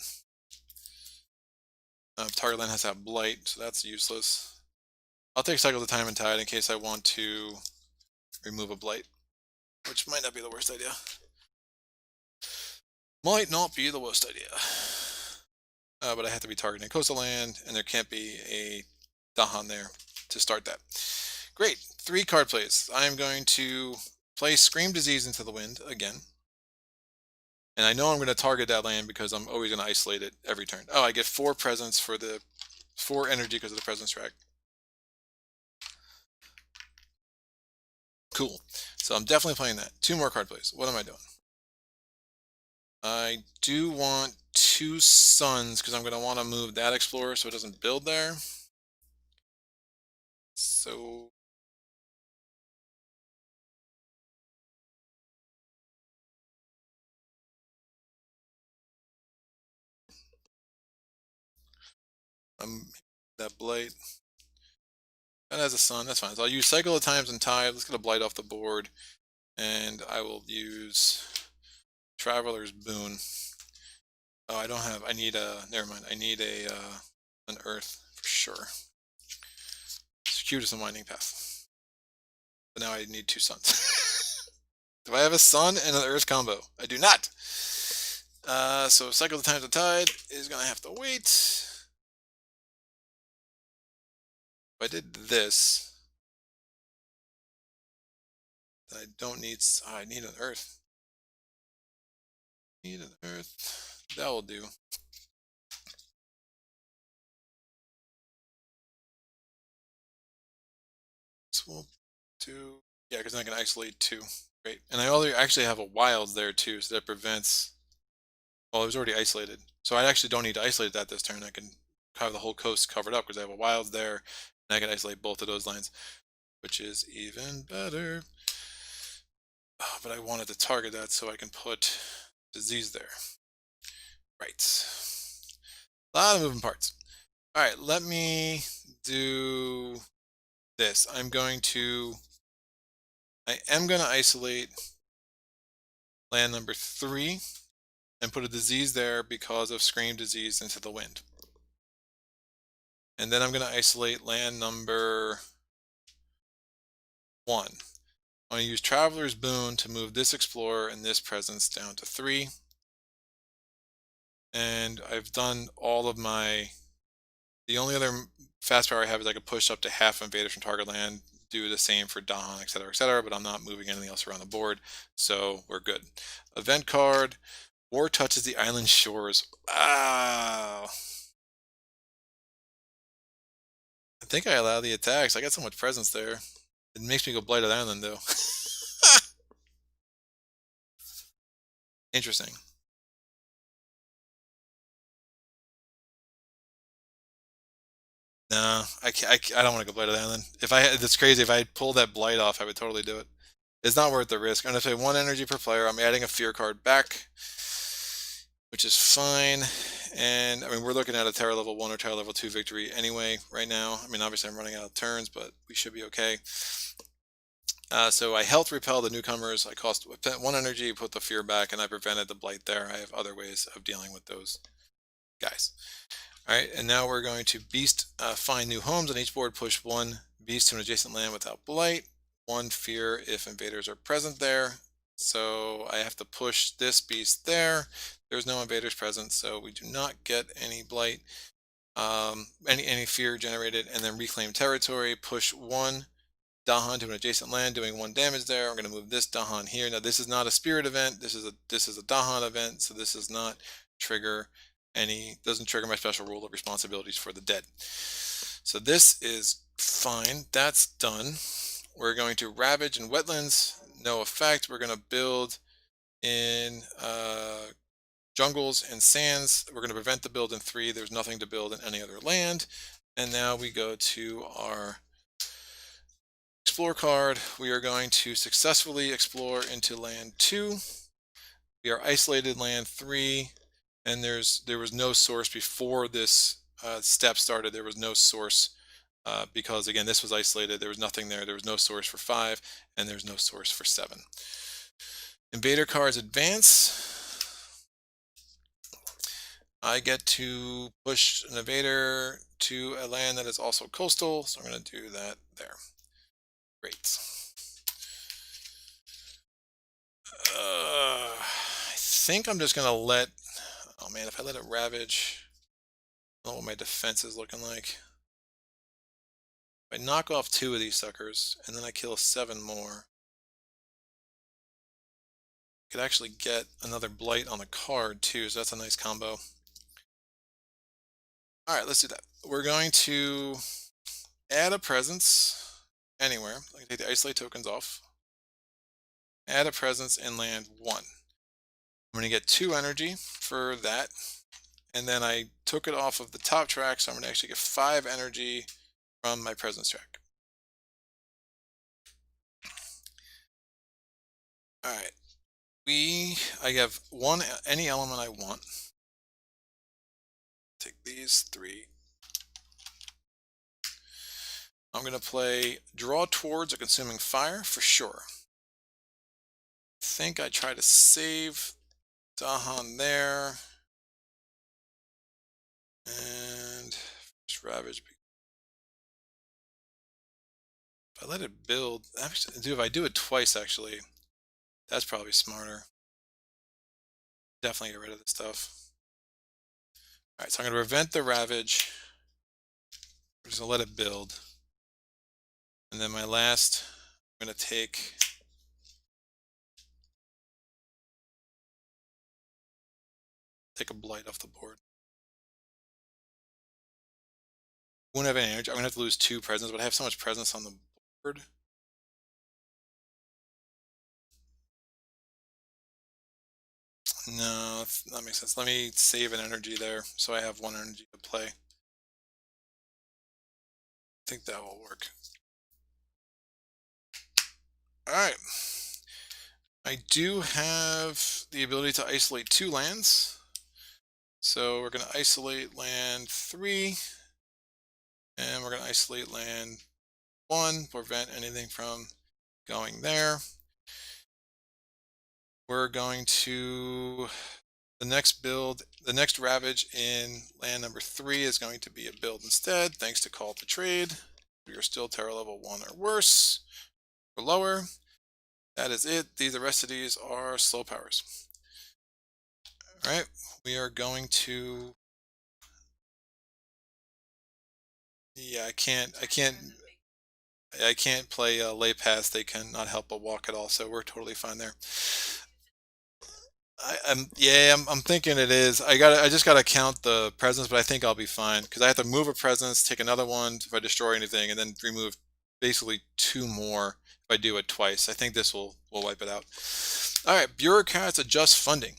Target land has to have blight, so that's useless. I'll take Cycles of Time and Tide in case I want to remove a blight, which might not be the worst idea. Might not be the worst idea. But I have to be targeting coastal land, and there can't be a dahan there to start that. Great, 3 card plays. I am going to play Scream Disease into the Wind again. And I know I'm going to target that land because I'm always going to isolate it every turn. Oh, I get 4 presence for the 4 energy because of the presence track. Cool. So I'm definitely playing that. 2 more card plays. What am I doing? I do want 2 suns because I'm going to want to move that explorer so it doesn't build there. So that blight. That has a sun, that's fine. So I'll use Cycle of Times and Tide. Let's get a blight off the board. And I will use Traveler's Boon. Oh, I don't have, I need a, never mind. I need an Earth for sure. Circuitous and Winding Path. But now I need 2 suns. Do I have a sun and an earth combo? I do not. So cycle the time to tide is gonna have to wait. If I did this, I don't need. Oh, I need an earth. Need an earth. That will do. So we'll do. Yeah, because I can isolate two. Great. And I actually have a wilds there too, so that prevents. Well, it was already isolated, so I actually don't need to isolate that this turn. I can have the whole coast covered up because I have a wilds there, and I can isolate both of those lines, which is even better. Oh, but I wanted to target that so I can put disease there. Right. A lot of moving parts. All right, let me do this. I am going to isolate land number 3 and put a disease there because of scream disease into the wind. And then I'm going to isolate land number 1. I'm going to use Traveler's Boon to move this explorer and this presence down to 3. And I've done all of my. The only other fast power I have is I could push up to half invaders from target land, do the same for dahan, etc., but I'm not moving anything else around the board, so we're good. Event card, war touches the island shores. Wow. I think I allow the attacks. I got so much presence there. It makes me go blight island though. Interesting. No, I don't want to go blight island. That's crazy. If I pulled that blight off, I would totally do it. It's not worth the risk. I'm going to pay 1 energy per player. I'm adding a fear card back, which is fine. And I mean, we're looking at a tower level 1 or tower level 2 victory anyway right now. I mean, obviously I'm running out of turns, but we should be okay. So I health repel the newcomers. I cost 1 energy, put the fear back, and I prevented the blight there. I have other ways of dealing with those guys. All right, and now we're going to beast find new homes on each board. Push 1 beast to an adjacent land without blight. 1 fear if invaders are present there. So I have to push this beast there. There's no invaders present, so we do not get any blight, any fear generated, and then reclaim territory. Push 1 dahan to an adjacent land, doing 1 damage there. I'm going to move this dahan here. Now this is not a spirit event. This is a dahan event, so this does not trigger doesn't trigger my special rule of responsibilities for the dead. So this is fine. That's done. We're going to ravage in wetlands. No effect. We're going to build in jungles and sands. We're going to prevent the build in 3. There's nothing to build in any other land. And now we go to our explore card. We are going to successfully explore into land 2. We are isolated land 3, and there was no source before this step started. There was no source because again, this was isolated. There was nothing there. There was no source for 5, and there's no source for 7. Invader cards advance. I get to push an invader to a land that is also coastal, so I'm going to do that there. Great. I think I'm just going to let. Oh man, if I let it ravage, I don't know what my defense is looking like. If I knock off 2 of these suckers, and then I kill 7 more, I could actually get another blight on the card too, so that's a nice combo. Alright, let's do that. We're going to add a presence anywhere. I can take the isolate tokens off. Add a presence in land 1. I'm going to get 2 energy for that. And then I took it off of the top track, so I'm going to actually get 5 energy from my presence track. Alright. I have any element I want. Take these 3. I'm going to play draw towards a consuming fire for sure. I think I try to save dahan there. And just ravage. If I let it build, if I do it twice actually, That's probably smarter. Definitely get rid of this stuff. All right, so I'm going to prevent the ravage. I'm just going to let it build. And then my last, I'm going to take a blight off the board. Won't have any energy. I'm going to have to lose 2 presence, but I have so much presence on the board. No, that makes sense. Let me save an energy there so I have 1 energy to play. I think that will work. Alright. I do have the ability to isolate 2 lands. So we're going to isolate land 3. And we're going to isolate land 1, prevent anything from going there. We're going to, the next build, the next ravage in land number 3 is going to be a build instead, thanks to Call to Trade. We are still terror level 1 or worse, or lower. That is it. The rest of these are slow powers. All right, we are going to, yeah, I can't play lay pass. They cannot help but walk at all, so we're totally fine there. I'm thinking it is. I just gotta count the presence, but I think I'll be fine because I have to move a presence, take another one if I destroy anything, and then remove basically 2 more if I do it twice. I think this will wipe it out. All right, bureaucrats adjust funding.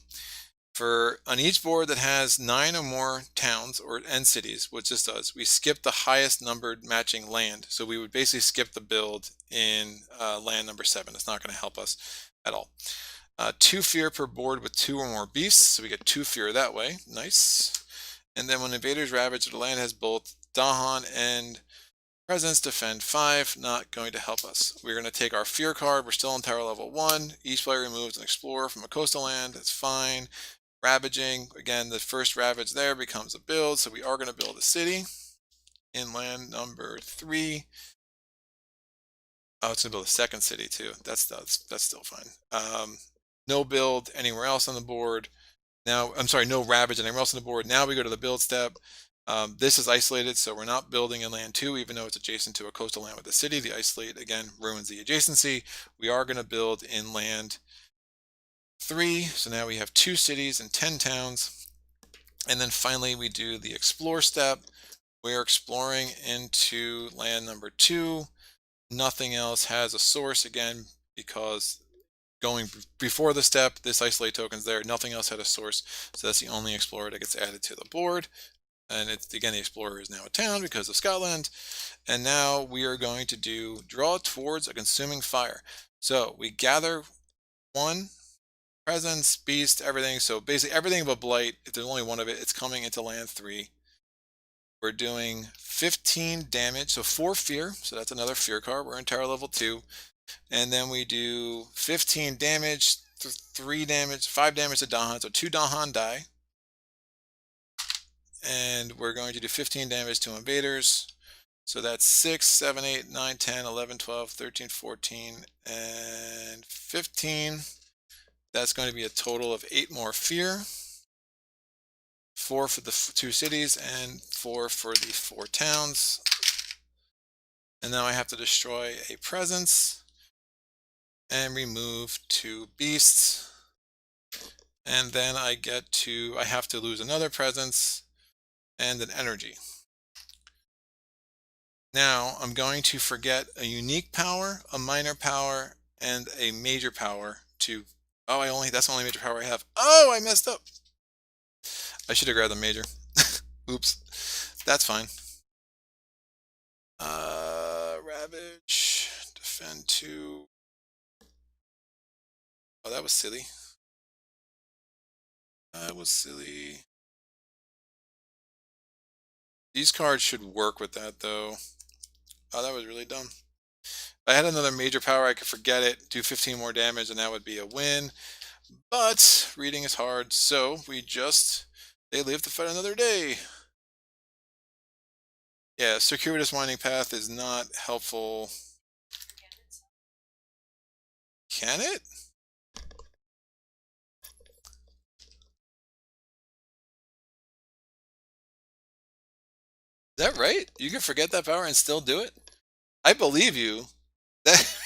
On each board that has 9 or more towns and cities, which this does, we skip the highest numbered matching land. So we would basically skip the build in land number 7. It's not going to help us at all. 2 fear per board with 2 or more beasts, so we get 2 fear that way. Nice. And then when invaders ravage, the land has both dahan and presence, defend 5, not going to help us. We're going to take our fear card. We're still on tower level 1. Each player removes an explorer from a coastal land. That's fine. Ravaging, again, the first ravage there becomes a build, so we are going to build a city in land number 3. Oh, it's going to build a second city too. That's still fine. No build anywhere else on the board. Now, I'm sorry, no ravage anywhere else on the board. Now we go to the build step. This is isolated, so we're not building in land 2, even though it's adjacent to a coastal land with a city. The isolate, again, ruins the adjacency. We are going to build in land 3, so now we have 2 cities and 10 towns. And then finally, we do the explore step. We're exploring into land number 2. Nothing else has a source, again, because going before the step, this isolate token's there. Nothing else had a source, so that's the only explorer that gets added to the board. And it's, again, the explorer is now a town because of Scotland. And now we are going to do draw towards a consuming fire. So we gather 1 presence, beast, everything. So basically everything but blight. If there's only 1 of it, it's coming into land 3. We're doing 15 damage, so 4 fear. So that's another fear card. We're in tower level 2. And then we do 15 damage, 3 damage, 5 damage to dahan. So 2 dahan die. And we're going to do 15 damage to invaders. So that's 6, 7, 8, 9, 10, 11, 12, 13, 14, and 15. That's going to be a total of 8 more fear. 4 for the 2 cities and 4 for the 4 towns. And now I have to destroy a presence and remove 2 beasts. And then I have to lose another presence and an energy. Now I'm going to forget a unique power, a minor power, and a major power to, that's the only major power I have. Oh, I messed up. I should have grabbed the major. Oops. That's fine. Ravage, defend 2. Oh, that was silly. That was silly. These cards should work with that, though. Oh, that was really dumb. If I had another major power, I could forget it, do 15 more damage, and that would be a win. But reading is hard, so they live to fight another day. Yeah, circuitous winding path is not helpful. Can it? Is that right? You can forget that power and still do it? I believe you. That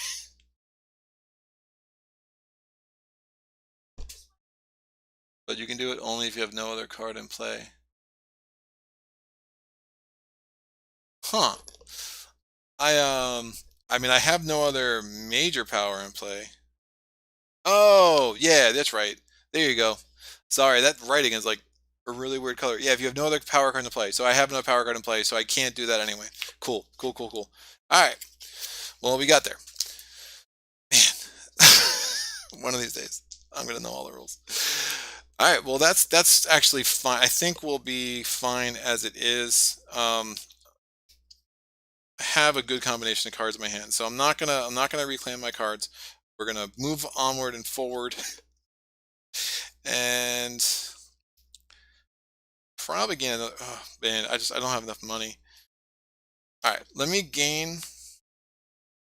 but you can do it only if you have no other card in play. Huh. I I mean I have no other major power in play. Oh, yeah, that's right. There you go. Sorry, that writing is like a really weird color. Yeah, if you have no other power card in play. So I have no power card in play, so I can't do that anyway. Cool, cool, cool, cool. All right. Well, we got there. Man. One of these days, I'm gonna know all the rules. All right. Well, that's actually fine. I think we'll be fine as it is. I have a good combination of cards in my hand, so I'm not gonna reclaim my cards. We're gonna move onward and forward, and probably gain another. Oh, man, I don't have enough money. All right, let me gain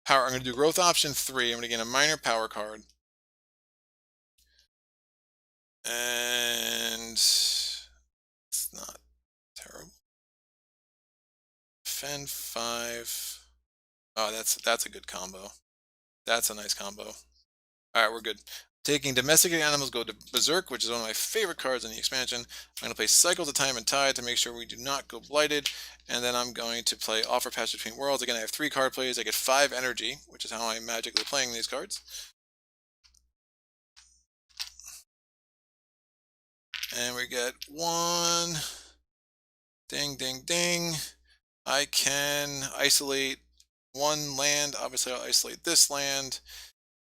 power. I'm gonna do growth option 3. I'm gonna gain a minor power card, and it's not terrible. Defend 5. Oh, that's a good combo. That's a nice combo. All right, we're good. Taking domesticated animals go to Berserk, which is one of my favorite cards in the expansion. I'm going to play Cycles of Time and Tide to make sure we do not go blighted. And then I'm going to play Offer Passage Between Worlds. Again, I have 3 card plays. I get 5 energy, which is how I'm magically playing these cards. And we get 1. Ding, ding, ding. I can isolate 1 land. Obviously, I'll isolate this land.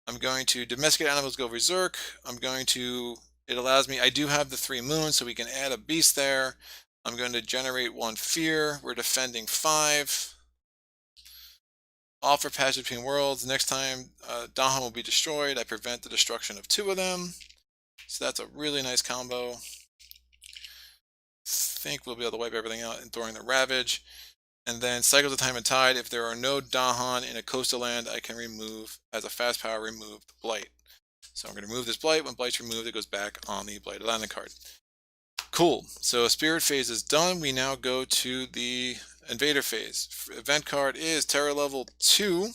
I'm going to domesticate animals go berserk. I'm going to, it allows me, I do have the 3 moons, so we can add a beast there. I'm going to generate 1 fear. We're defending 5. Offer passage between worlds. Next time dahan will be destroyed. I prevent the destruction of 2 of them. So that's a really nice combo. Think we'll be able to wipe everything out during the ravage. And then Cycles of Time and Tide. If there are no dahan in a coastal land, I can remove, as a fast power, remove the blight. So I'm going to remove this blight. When blight's removed, it goes back on the blighted island card. Cool. So spirit phase is done. We now go to the invader phase. Event card is terror level 2.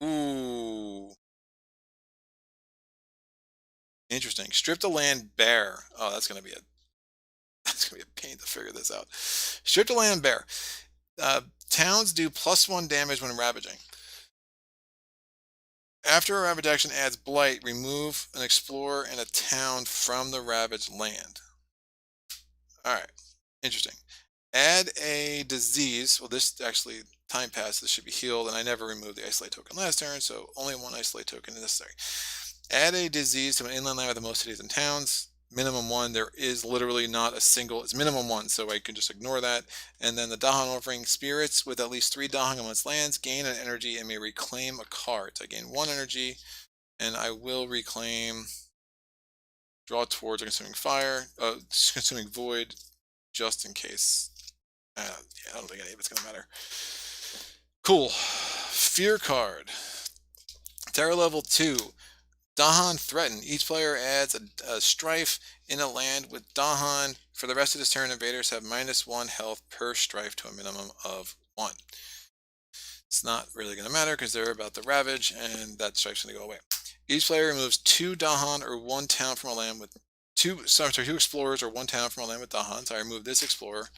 Ooh. Interesting. Strip the land bare. Oh, that's gonna be a pain to figure this out. Strip the land bare. Towns do +1 damage when ravaging. After a ravage action adds blight, remove an explorer and a town from the ravaged land. Alright. Interesting. Add a disease. Well, this actually, time passed. This should be healed, and I never removed the isolate token last turn, so only 1 isolate token is necessary. Add a disease to an inland land with the most cities and towns. Minimum 1. There is literally not a single. It's minimum 1, so I can just ignore that. And then the dahan offering spirits with at least 3 dahan on its lands gain an energy and may reclaim a card. So I gain 1 energy, and I will reclaim. Draw towards a consuming fire, consuming void, just in case. Yeah, I don't think any of it's gonna matter. Cool. Fear card. Terror level 2. Dahan threaten. Each player adds a strife in a land with dahan. For the rest of this turn, invaders have -1 health per strife to a minimum of 1. It's not really going to matter because they're about to ravage, and that strife's going to go away. Each player removes 2 dahan or 1 town from a land with 2 explorers or 1 town from a land with dahan. So I remove this explorer.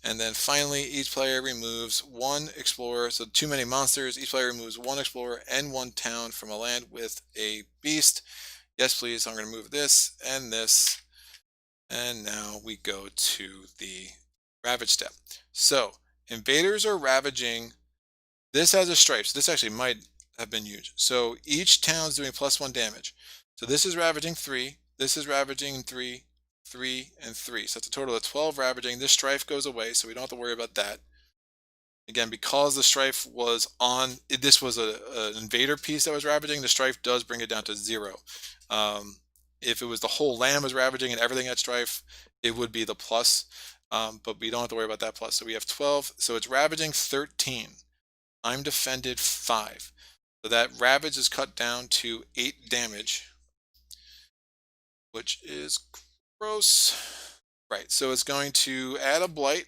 And then finally, each player removes 1 explorer. So too many monsters. Each player removes 1 explorer and 1 town from a land with a beast. Yes, please. So I'm going to move this and this. And now we go to the ravage step. So invaders are ravaging. This has a stripe. So this actually might have been huge. So each town's doing +1 damage. So this is ravaging 3. This is ravaging 3. 3 and 3. So that's a total of 12 ravaging. This strife goes away, so we don't have to worry about that. Again, because the strife was on, this was an invader piece that was ravaging, the strife does bring it down to 0. If it was the whole land was ravaging and everything had strife, it would be the plus. But we don't have to worry about that plus. So we have 12. So it's ravaging 13. I'm defended 5. So that ravage is cut down to 8 damage, which is gross. Right, so it's going to add a blight.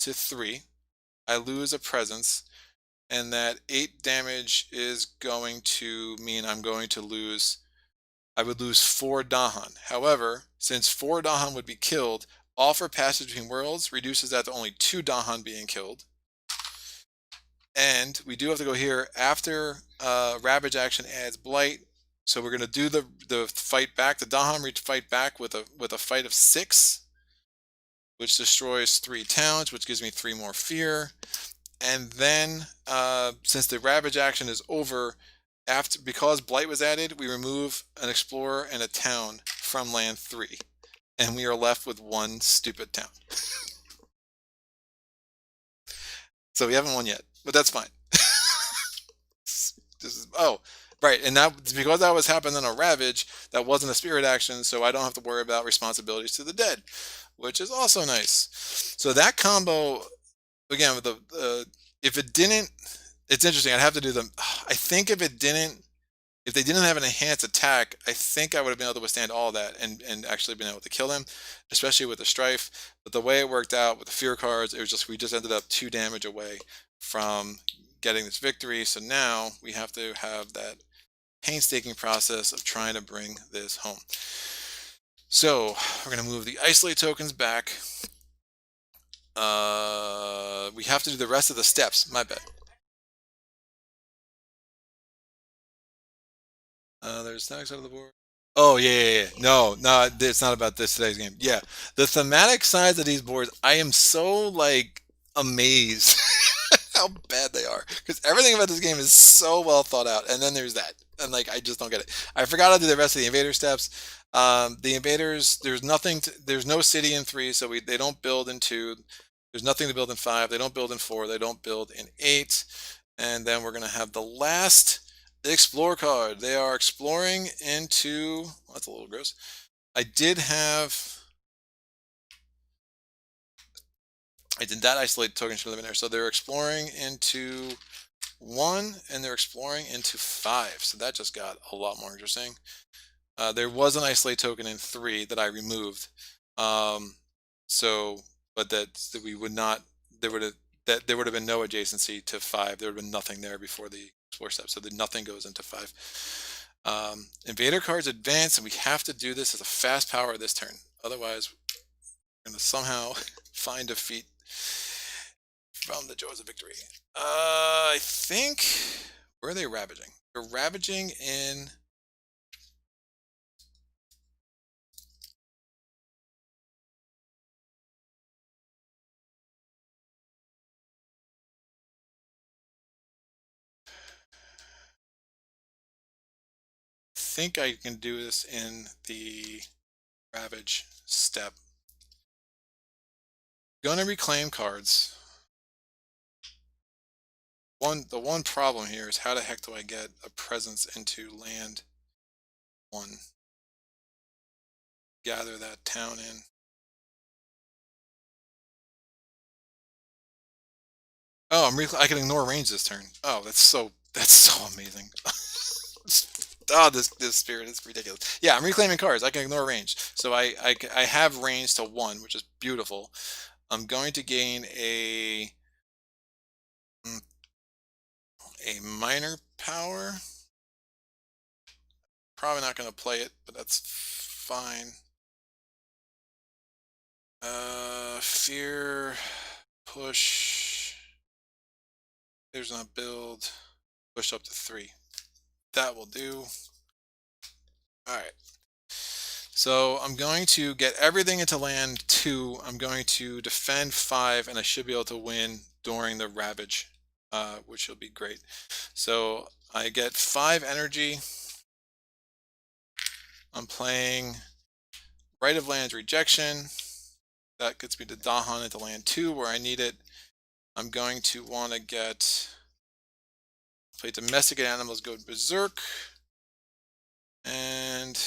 to 3. I lose a presence, and that 8 damage is going to mean I'm going to lose. I would lose 4 dahan. However, since 4 dahan would be killed, offer passage between worlds reduces that to only 2 dahan being killed. And we do have to go here after Ravage action adds blight. So we're going to do the fight back. The dahan fight back with a fight of 6, which destroys 3 towns, which gives me 3 more fear. And then since the Ravage action is over, because blight was added, we remove an explorer and a town from land 3, and we are left with 1 stupid town. So we haven't won yet, but that's fine. Oh, right, and that because that was happening on a Ravage, that wasn't a spirit action, so I don't have to worry about responsibilities to the dead, which is also nice. So that combo, again, with the if it didn't, it's interesting. I'd have to do them. I think if they didn't have an enhanced attack, I think I would have been able to withstand all that and actually been able to kill them, especially with the strife. But the way it worked out with the fear cards, it was just we just ended up 2 damage away from getting this victory. So now we have to have that painstaking process of trying to bring this home. So we're going to move the isolate tokens back. We have to do the rest of the steps. My bad. There's snacks out of the board. Oh yeah. No, it's not about today's game. Yeah, the thematic sides of these boards, I am so like amazed how bad they are because everything about this game is so well thought out. And then there's that, and like I just don't get it. I forgot to do the rest of the invader steps. The invaders, there's nothing. There's no city in 3, so they don't build in 2. There's nothing to build in 5. They don't build in 4. They don't build in 8. And then we're gonna have the last explore card. They are exploring into, well, that's a little gross. I did that isolate token should have been there. So they're exploring into 1 and they're exploring into 5. So that just got a lot more interesting. There was an isolate token in 3 that I removed. But that we would not, there would have been no adjacency to 5. There would have been nothing there before the explore step. So nothing goes into 5. Invader cards advance, and we have to do this as a fast power this turn. Otherwise, we're going to somehow find defeat from the joys of victory. I think, where are they ravaging? They're ravaging in, I think I can do this in the ravage step. Gonna reclaim cards. The one problem here is how the heck do I get a presence into land 1? Gather that town in. Oh, I can ignore range this turn. Oh, that's so amazing. Oh, this spirit is ridiculous. Yeah, I'm reclaiming cards. I can ignore range, so I have range to 1, which is beautiful. I'm going to gain a minor power. Probably not going to play it, but that's fine. Fear, push. There's not build. Push up to 3. That will do. All right. So I'm going to get everything into land 2. I'm going to defend 5, and I should be able to win during the ravage, which will be great. So I get 5 energy. I'm playing Right of Land's Rejection. That gets me to dahan into land 2 where I need it. I'm going to want to play Domesticate Animals, go berserk. And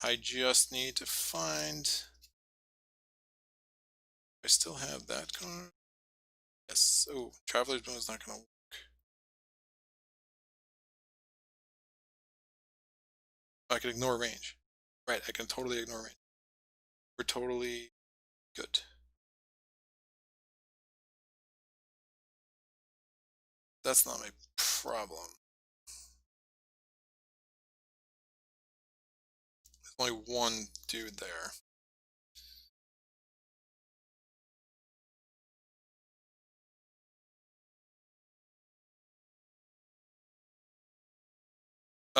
I just need to find, I still have that card. Yes. Oh, Traveler's Boon is not going to work. Oh, I can ignore range. Right, I can totally ignore range. We're totally good. that's not my problem. There's only one dude there.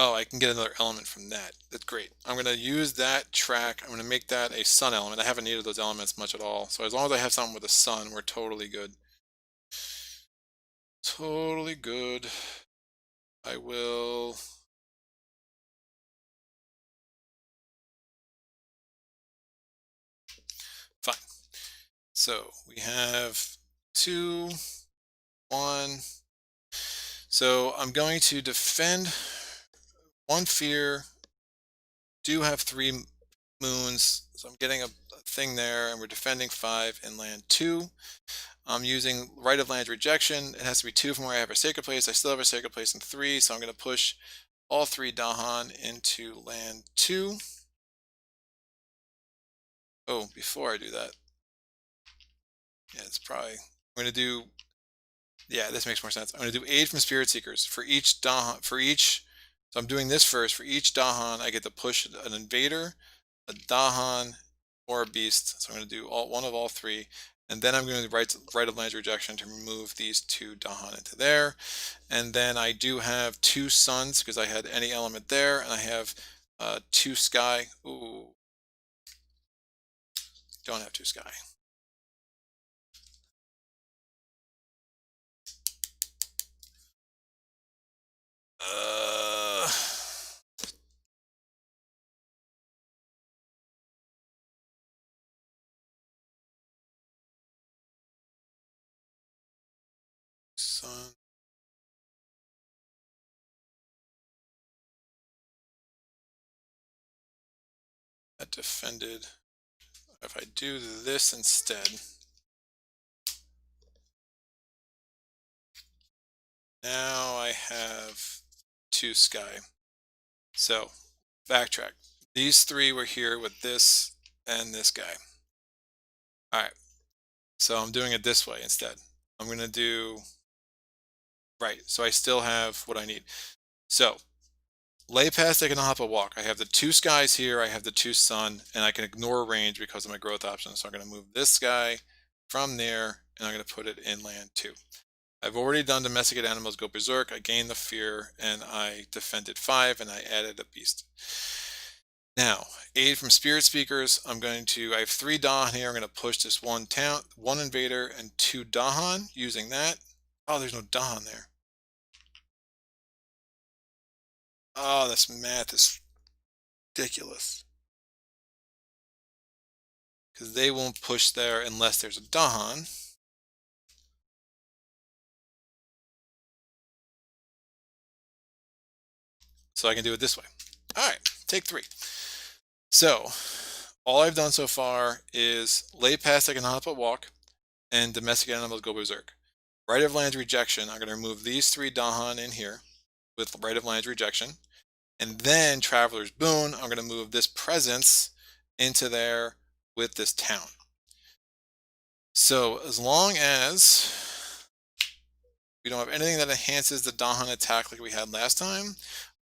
Oh, I can get another element from that. That's great. I'm going to use that track. I'm going to make that a sun element. I haven't needed those elements much at all. So as long as I have something with a sun, we're totally good. Totally good. I will... Fine. So we have 2, 1. So I'm going to defend 1 fear. Do have 3 moons. So I'm getting a thing there, and we're defending 5 in land 2. I'm using right of land rejection. It has to be 2 from where I have a sacred place. I still have a sacred place in 3, so I'm going to push all 3 dahan into land 2. Oh, before I do that, yeah, it's probably, I'm going to do, yeah, this makes more sense. I'm going to do aid from spirit seekers for each dahan, so I'm doing this first. For each dahan, I get to push an invader, a dahan, or a beast. So I'm going to do one of all 3. And then I'm going to do right of land rejection to remove these 2 dahan into there. And then I do have 2 suns because I had any element there, and I have 2 sky. Ooh, don't have 2 sky. Sun. That defended. If I do this instead, now I have 2 sky. So backtrack. These 3 were here with this and this guy. All right. So I'm doing it this way instead. I'm going to do, right. So I still have what I need. So lay past, I can hop a walk. I have the 2 skies here. I have the 2 sun, and I can ignore range because of my growth options. So I'm going to move this guy from there, and I'm going to put it in land 2. I've already done domesticated animals go berserk. I gained the fear, and I defended 5, and I added a beast. Now, aid from spirit speakers. I have 3 dahan here. I'm going to push this 1 town, 1 invader, and 2 dahan using that. Oh, there's no dahan there. Oh, this math is ridiculous. Because they won't push there unless there's a dahan. So I can do it this way. All right, take 3. So all I've done so far is lay past, I can hop a walk, and domestic animals go berserk. Right of land rejection, I'm going to remove these 3 dahan in here with right of land rejection. And then traveler's boon, I'm going to move this presence into there with this town. So as long as we don't have anything that enhances the dahan attack like we had last time,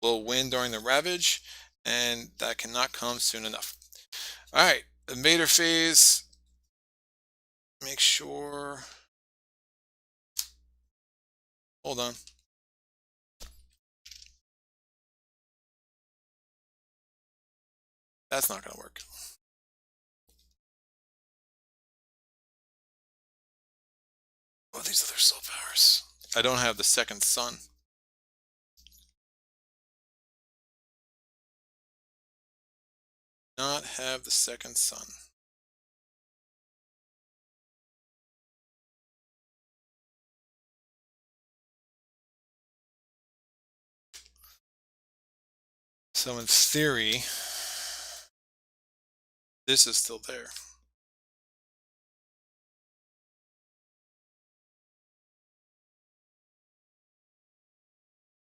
we'll win during the ravage, and that cannot come soon enough. All right, invader phase. Make sure. Hold on. That's not going to work. What are these other soul powers? I don't have the second sun. Not have the second sun. So in theory, this is still there.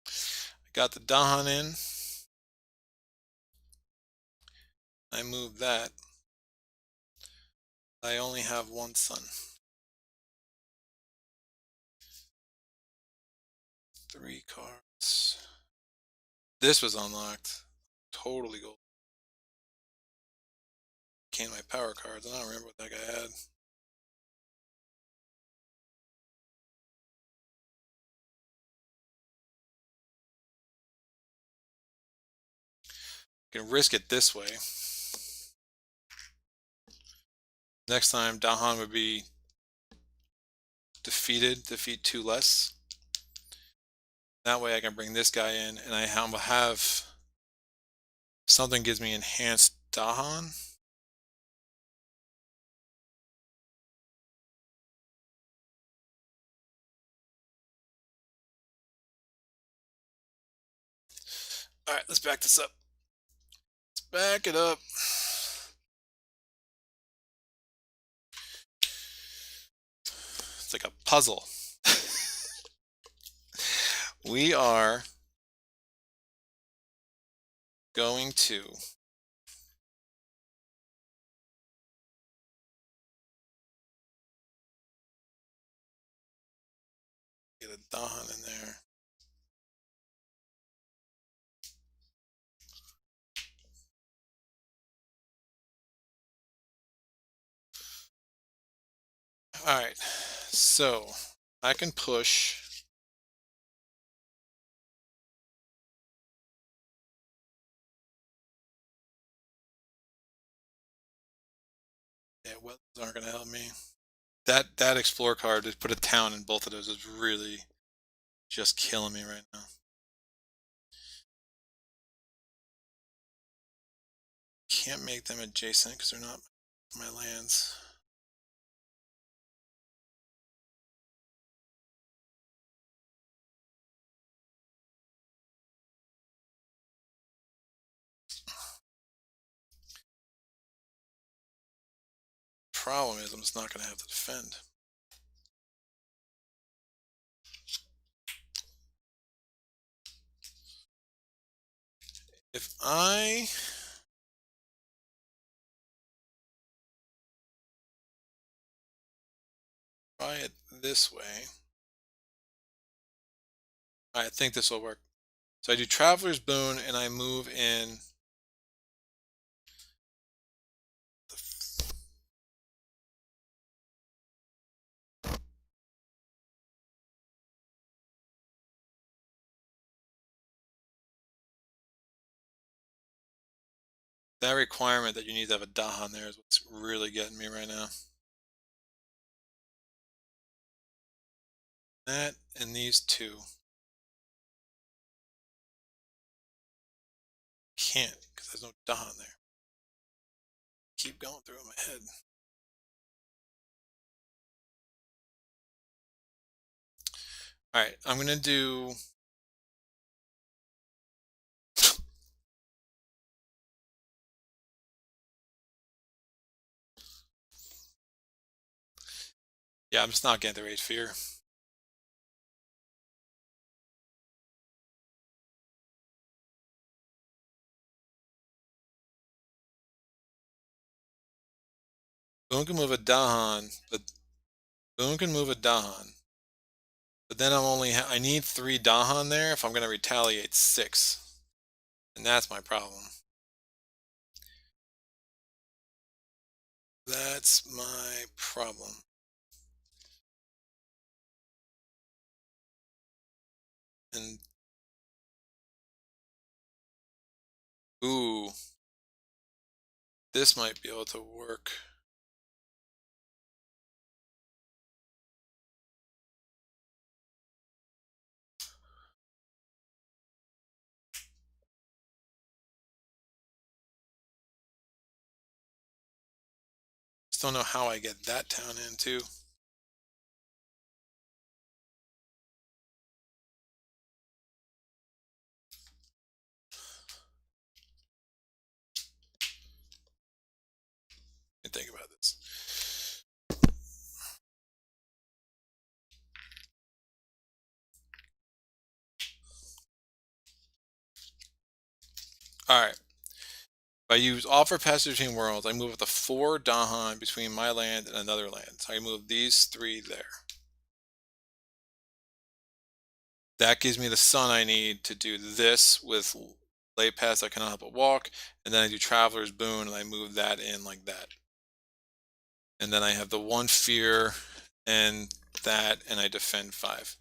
I got the dahan in. I move that. I only have 1 sun. 3 cards. This was unlocked. Totally gold. Can't my power cards. I don't remember what that guy had. Can risk it this way. Next time, Dahan would be defeated. Defeat 2 less. That way I can bring this guy in, and I will have something gives me enhanced Dahan. Alright, let's back this up. Let's back it up. It's like a puzzle. We are going to get a dahan in there. Alright, so I can push. Yeah, weapons aren't going to help me. That explore card to put a town in both of those is really just killing me right now. Can't make them adjacent because they're not my lands. Problem is I'm just not going to have to defend. If I try it this way, I think this will work. So I do Traveler's Boon and I move in that requirement that you need to have a dahan there is what's really getting me right now. That and these two. Can't because there's no dahan there. Keep going through in my head. Alright, I'm gonna do yeah, I'm just not getting the Rage Fear. Boone can move a dahan, but Boone can move a dahan. But then I need 3 dahan there if I'm gonna retaliate 6. And that's my problem. That's my problem. And ooh, this might be able to work. Just don't know how I get that town in too. Let me think about this. Alright. If I use Offer Passage Between Worlds, I move with a 4 dahan between my land and another land. So I move these 3 there. That gives me the sun I need to do this with lay paths I cannot help but walk, and then I do traveler's boon and I move that in like that. And then I have the one fear and that, and I defend 5.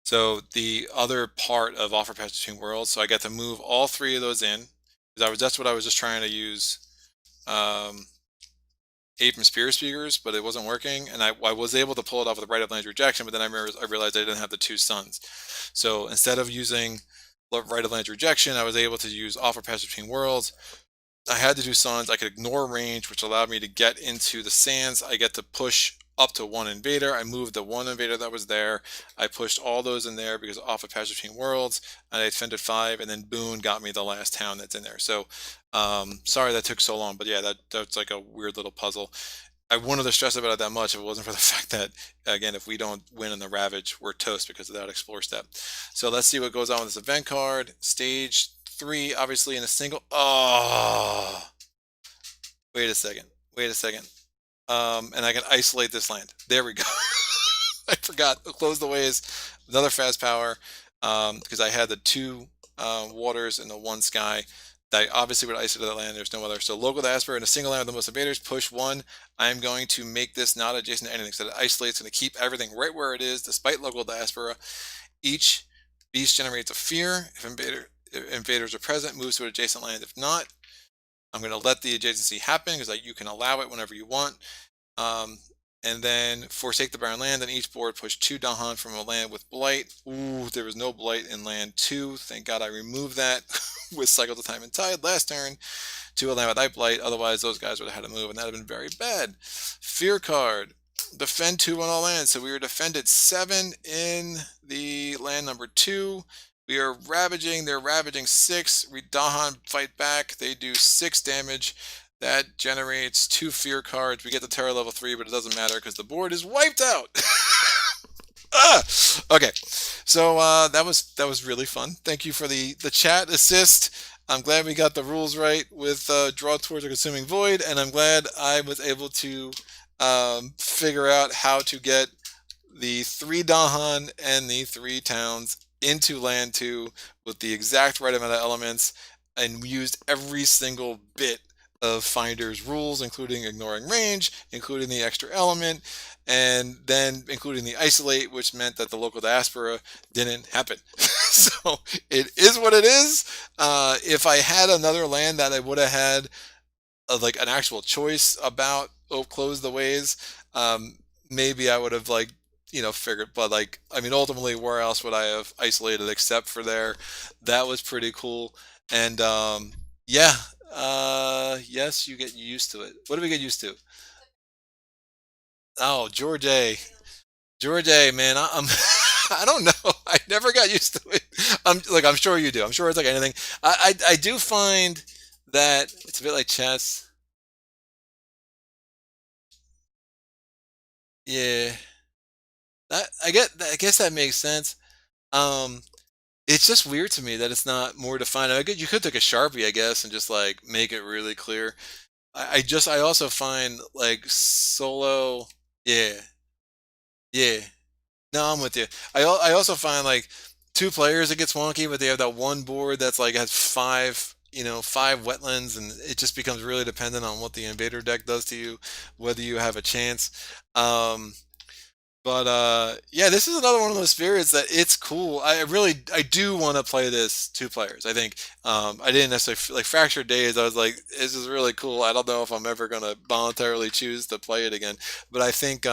So the other part of offer passage between worlds, so I get to move all 3 of those in. Because that's what I was just trying to use. Um, 8 from Spirit Speakers, but it wasn't working, and I was able to pull it off with the Right of Land's Rejection, but then I realized I didn't have the 2 suns. So instead of using Right of Land's Rejection, I was able to use Offer Passage Between Worlds. I had to do suns. I could ignore range, which allowed me to get into the sands. I get to push up to 1 invader. I moved the 1 invader that was there. I pushed all those in there because off of Passage Between Worlds, and I defended 5, and then Boone got me the last town that's in there. So, sorry that took so long, but yeah, that's like a weird little puzzle. I wouldn't have stressed about it that much if it wasn't for the fact that, again, if we don't win in the Ravage, we're toast because of that explore step. So let's see what goes on with this event card. Stage 3, obviously in a single. Oh, wait a second. Wait a second. And I can isolate this land. There we go. I forgot. Close the ways. Another fast power. Because I had the 2 waters and the 1 sky. That obviously would isolate that land. There's no other. So local diaspora in a single land with the most invaders. Push 1. I'm going to make this not adjacent to anything. So that isolates going to keep everything right where it is, despite local diaspora. Each beast generates a fear. If invaders are present, moves to an adjacent land. If not, I'm going to let the adjacency happen because you can allow it whenever you want. And then forsake the barren land. On each board, push 2 dahan from a land with blight. Ooh, there was no blight in land 2. Thank God I removed that with cycle to time and tide last turn to a land without blight. Otherwise, those guys would have had to move, and that would have been very bad. Fear card. Defend 2 on all lands. So we were defended 7 in the land number 2. We are ravaging. They're ravaging 6. We dahan fight back. They do 6 damage. That generates 2 fear cards. We get the terror level 3, but it doesn't matter because the board is wiped out. Okay, so that was really fun. Thank you for the chat assist. I'm glad we got the rules right with draw towards a consuming void, and I'm glad I was able to figure out how to get the 3 dahan and the 3 towns into land 2 with the exact right amount of elements, and used every single bit of Finder's rules, including ignoring range, including the extra element, and then including the isolate, which meant that the local diaspora didn't happen. So it is what it is. If I had another land that I would have had like an actual choice about, close the ways, maybe I would have like, figured, but like, I mean, ultimately, where else would I have isolated except for there? That was pretty cool. And yeah, yes, you get used to it. What do we get used to? Oh, George A. George A, man, I'm I don't know. I never got used to it. I'm sure you do. I'm sure it's like anything. I do find that it's a bit like chess. Yeah. I guess that makes sense. Um it's just weird to me that it's not more defined. I guess you could take a Sharpie, I guess, and just like make it really clear. I also find like solo. Yeah. Yeah. No, I'm with you. I also find like 2 players it gets wonky, but they have that one board that's like has 5, 5 wetlands, and it just becomes really dependent on what the invader deck does to you, whether you have a chance. Um, but yeah, this is another one of those spirits that it's cool. I do want to play this 2 players. I think I didn't necessarily like Fractured Days. I was like, this is really cool. I don't know if I'm ever gonna voluntarily choose to play it again, but I think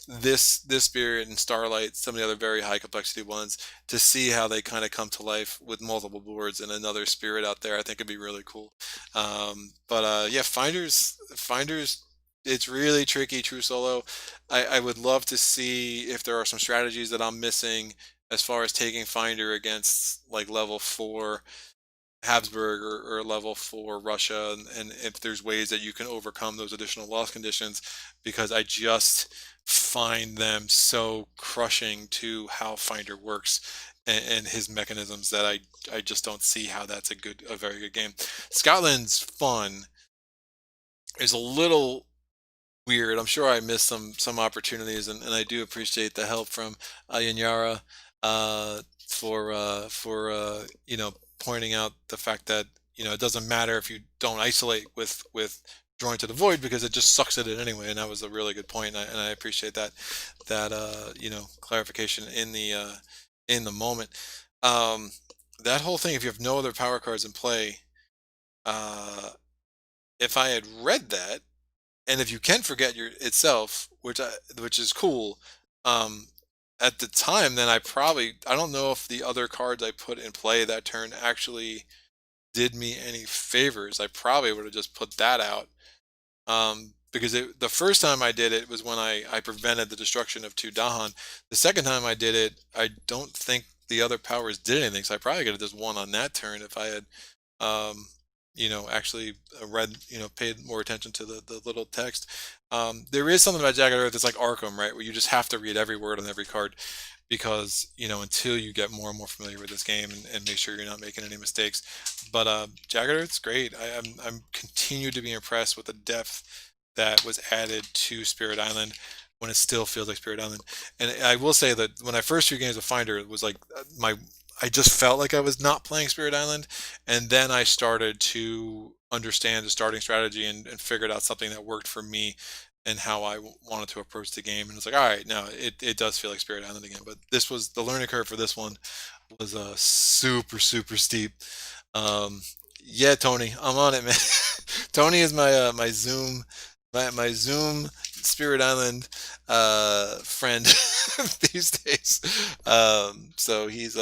this spirit and Starlight, some of the other very high complexity ones, to see how they kind of come to life with multiple boards and another spirit out there, I think it'd be really cool. But yeah, finders, it's really tricky true solo. I would love to see if there are some strategies that I'm missing as far as taking Finder against like level 4 Habsburg or level 4 Russia, and if there's ways that you can overcome those additional loss conditions, because I just find them so crushing to how Finder works and his mechanisms that I just don't see how that's a very good game. Scotland's fun is a little weird. I'm sure I missed some opportunities, and I do appreciate the help from Ayanyara for pointing out the fact that it doesn't matter if you don't isolate with drawing to the void because it just sucks at it anyway. And that was a really good point, and I appreciate that clarification in the moment. Um, that whole thing, if you have no other power cards in play, uh, if I had read that, and if you can forget your itself, which is cool, um, at the time, then I don't know if the other cards I put in play that turn actually did me any favors. I probably would have just put that out, because the first time I did it was when I prevented the destruction of two dahan. The second time I did it, I don't think the other powers did anything, so I probably could have just won on that turn if I had um, actually read, paid more attention to the little text. There is something about Jagged Earth that's like Arkham, right, where you just have to read every word on every card because, until you get more and more familiar with this game and make sure you're not making any mistakes. But Jagged Earth's great. I'm continue to be impressed with the depth that was added to Spirit Island when it still feels like Spirit Island. And I will say that when I first few games of Finder, it was like my I just felt like I was not playing Spirit Island, and then I started to understand the starting strategy and figured out something that worked for me and how I wanted to approach the game. And it's like, all right, no, it does feel like Spirit Island again. But this was the learning curve for this one was super super steep. Um, yeah, Tony, I'm on it, man. Tony is my my Zoom Spirit Island friend these days. So he's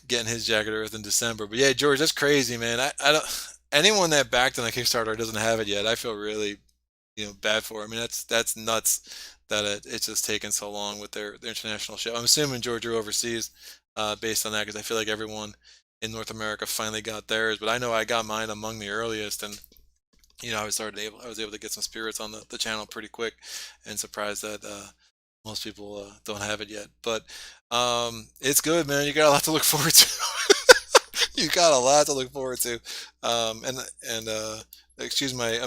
getting his Jagged Earth in December. But yeah, George, that's crazy, man. I don't anyone that backed on a Kickstarter doesn't have it yet. I feel really bad for. I mean, that's nuts that it's just taken so long with their international show. I'm assuming George, you're overseas, based on that, because I feel like everyone in North America finally got theirs. But I know I got mine among the earliest, and I was able to get some spirits on the channel pretty quick, and surprised that most people don't have it yet. But it's good, man. You got a lot to look forward to. You got a lot to look forward to. And excuse my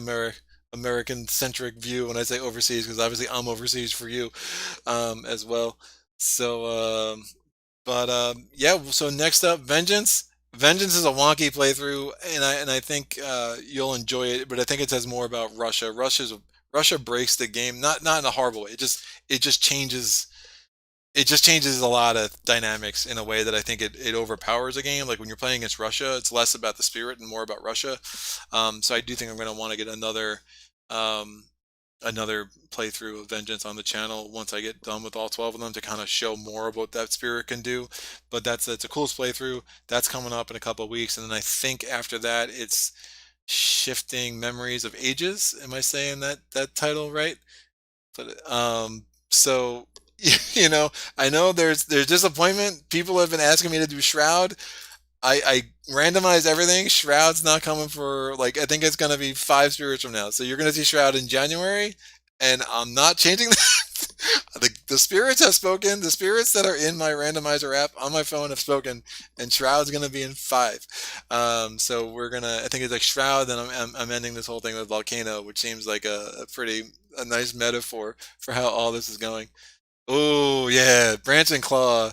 American centric view when I say overseas, because obviously I'm overseas for you as well. So, yeah. So next up, Vengeance. Vengeance is a wonky playthrough, and I think you'll enjoy it. But I think it says more about Russia. Russia breaks the game, not in a horrible way. It just changes a lot of dynamics in a way that I think it overpowers a game. Like when you're playing against Russia, it's less about the spirit and more about Russia. So I do think I'm going to want to get um, another playthrough of Vengeance on the channel once I get done with all 12 of them to kind of show more of what that spirit can do. But that's a cool playthrough. That's coming up in a couple of weeks, and then I think after that it's Shifting Memories of Ages. Am I saying that title right? But so I know there's disappointment. People have been asking me to do Shroud. I randomized everything. Shroud's not coming for, like, I think it's gonna be 5 spirits from now. So you're gonna see Shroud in January, and I'm not changing that. The spirits have spoken. The spirits that are in my randomizer app on my phone have spoken, and Shroud's gonna be in 5. So I think it's like Shroud, then I'm ending this whole thing with Volcano, which seems like a nice metaphor for how all this is going. Oh yeah, Branch and Claw.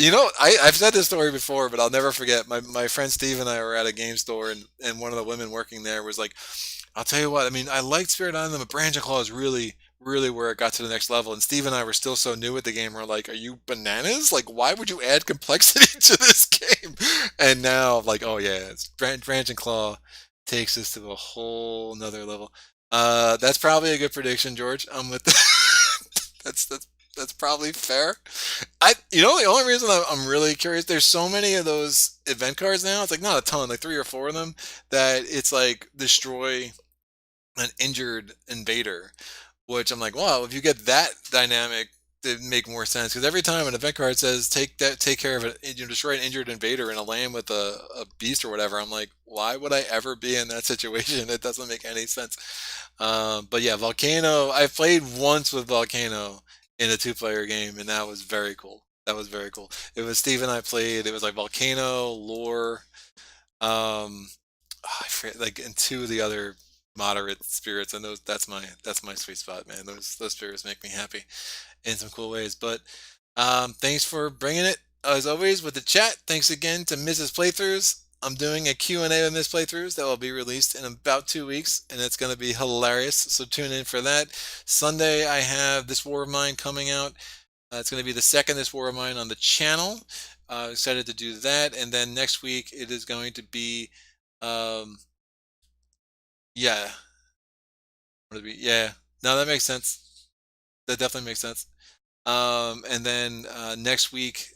I've said this story before, but I'll never forget. My friend Steve and I were at a game store, and one of the women working there was like, "I'll tell you what. I mean, I liked Spirit Island, but Branch and Claw is really, really where it got to the next level." And Steve and I were still so new at the game. We're like, "Are you bananas? Like, why would you add complexity to this game?" And now, like, oh yeah, Branch and Claw takes us to a whole another level. That's probably a good prediction, George. I'm with that's probably fair. The only reason I'm really curious, there's so many of those event cards now. It's like not a ton, like 3 or 4 of them, that it's like destroy an injured invader, which I'm like, wow, if you get that dynamic, it make more sense. Because every time an event card says take care of it, destroy an injured invader in a land with a beast or whatever, I'm like, why would I ever be in that situation? It doesn't make any sense. But yeah, Volcano. I played once with Volcano in a 2-player game, and that was very cool. That was very cool. It was Steve and I played. It was like Volcano, Lore, I forget, like, and 2 of the other moderate spirits, and those that's my sweet spot, man. Those spirits make me happy in some cool ways. But thanks for bringing it as always with the chat. Thanks again to Mrs. Playthroughs. I'm doing a Q&A with Miss Playthroughs that will be released in about 2 weeks, and it's going to be hilarious. So tune in for that. Sunday, I have This War of Mine coming out. It's going to be the second This War of Mine on the channel. Excited to do that. And then next week, it is going to be, um, yeah, yeah. No, that makes sense. That definitely makes sense. And then next week,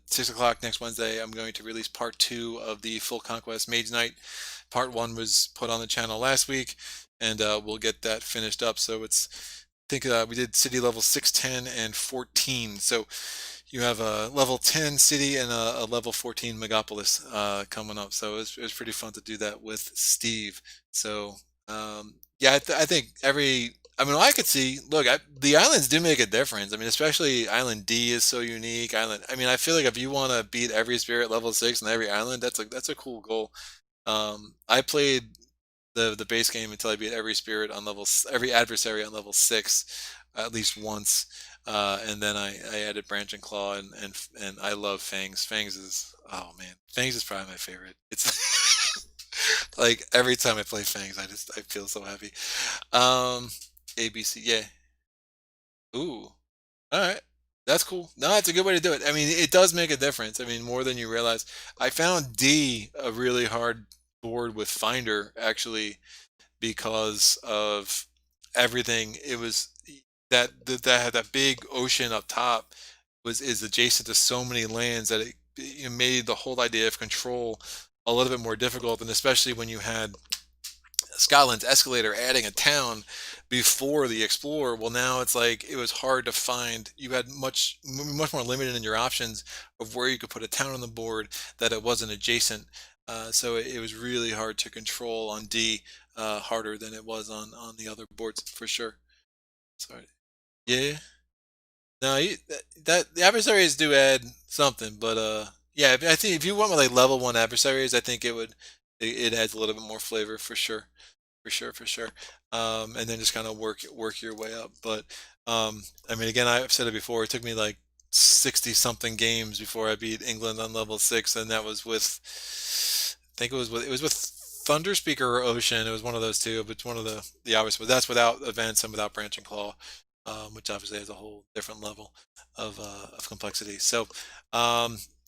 6 o'clock next Wednesday, I'm going to release part 2 of the Full Conquest Mage Knight. Part 1 was put on the channel last week, and we'll get that finished up. So it's, I think we did city level 6, 10, and 14. So you have a level 10 city and a level 14 megapolis coming up. So it was pretty fun to do that with Steve. So yeah, I think I mean, I could see. Look, the islands do make a difference. I mean, especially Island D is so unique. I mean, I feel like if you want to beat every spirit level 6 on every island, that's a cool goal. I played the base game until I beat every spirit on every adversary on level 6 at least once, and then I added Branch and Claw, and I love Fangs. Fangs is, oh man, Fangs is probably my favorite. It's like every time I play Fangs, I feel so happy. ABC, yeah. Ooh, all right. That's cool. No, it's a good way to do it. I mean, it does make a difference. I mean, more than you realize. I found D a really hard board with Finder, actually, because of everything. It was that had that big ocean up top is adjacent to so many lands that it made the whole idea of control a little bit more difficult, and especially when you had Scotland's escalator adding a town before the explorer. Well, now it's like it was hard to find. You had much more limited in your options of where you could put a town on the board that it wasn't adjacent. So it was really hard to control on D, harder than it was on the other boards for sure. Sorry. Yeah. No, that the adversaries do add something, but yeah, I think if you want like level 1 adversaries, I think it adds a little bit more flavor for sure. For sure, for sure. And then just kind of work your way up. But I mean, again, I've said it before. It took me like 60 something games before I beat England on level 6, and that was with, I think it was with Thunder Speaker or Ocean. It was one of those two, but it's one of the obvious. But that's without events and without Branch and Claw, which obviously has a whole different level of complexity. So.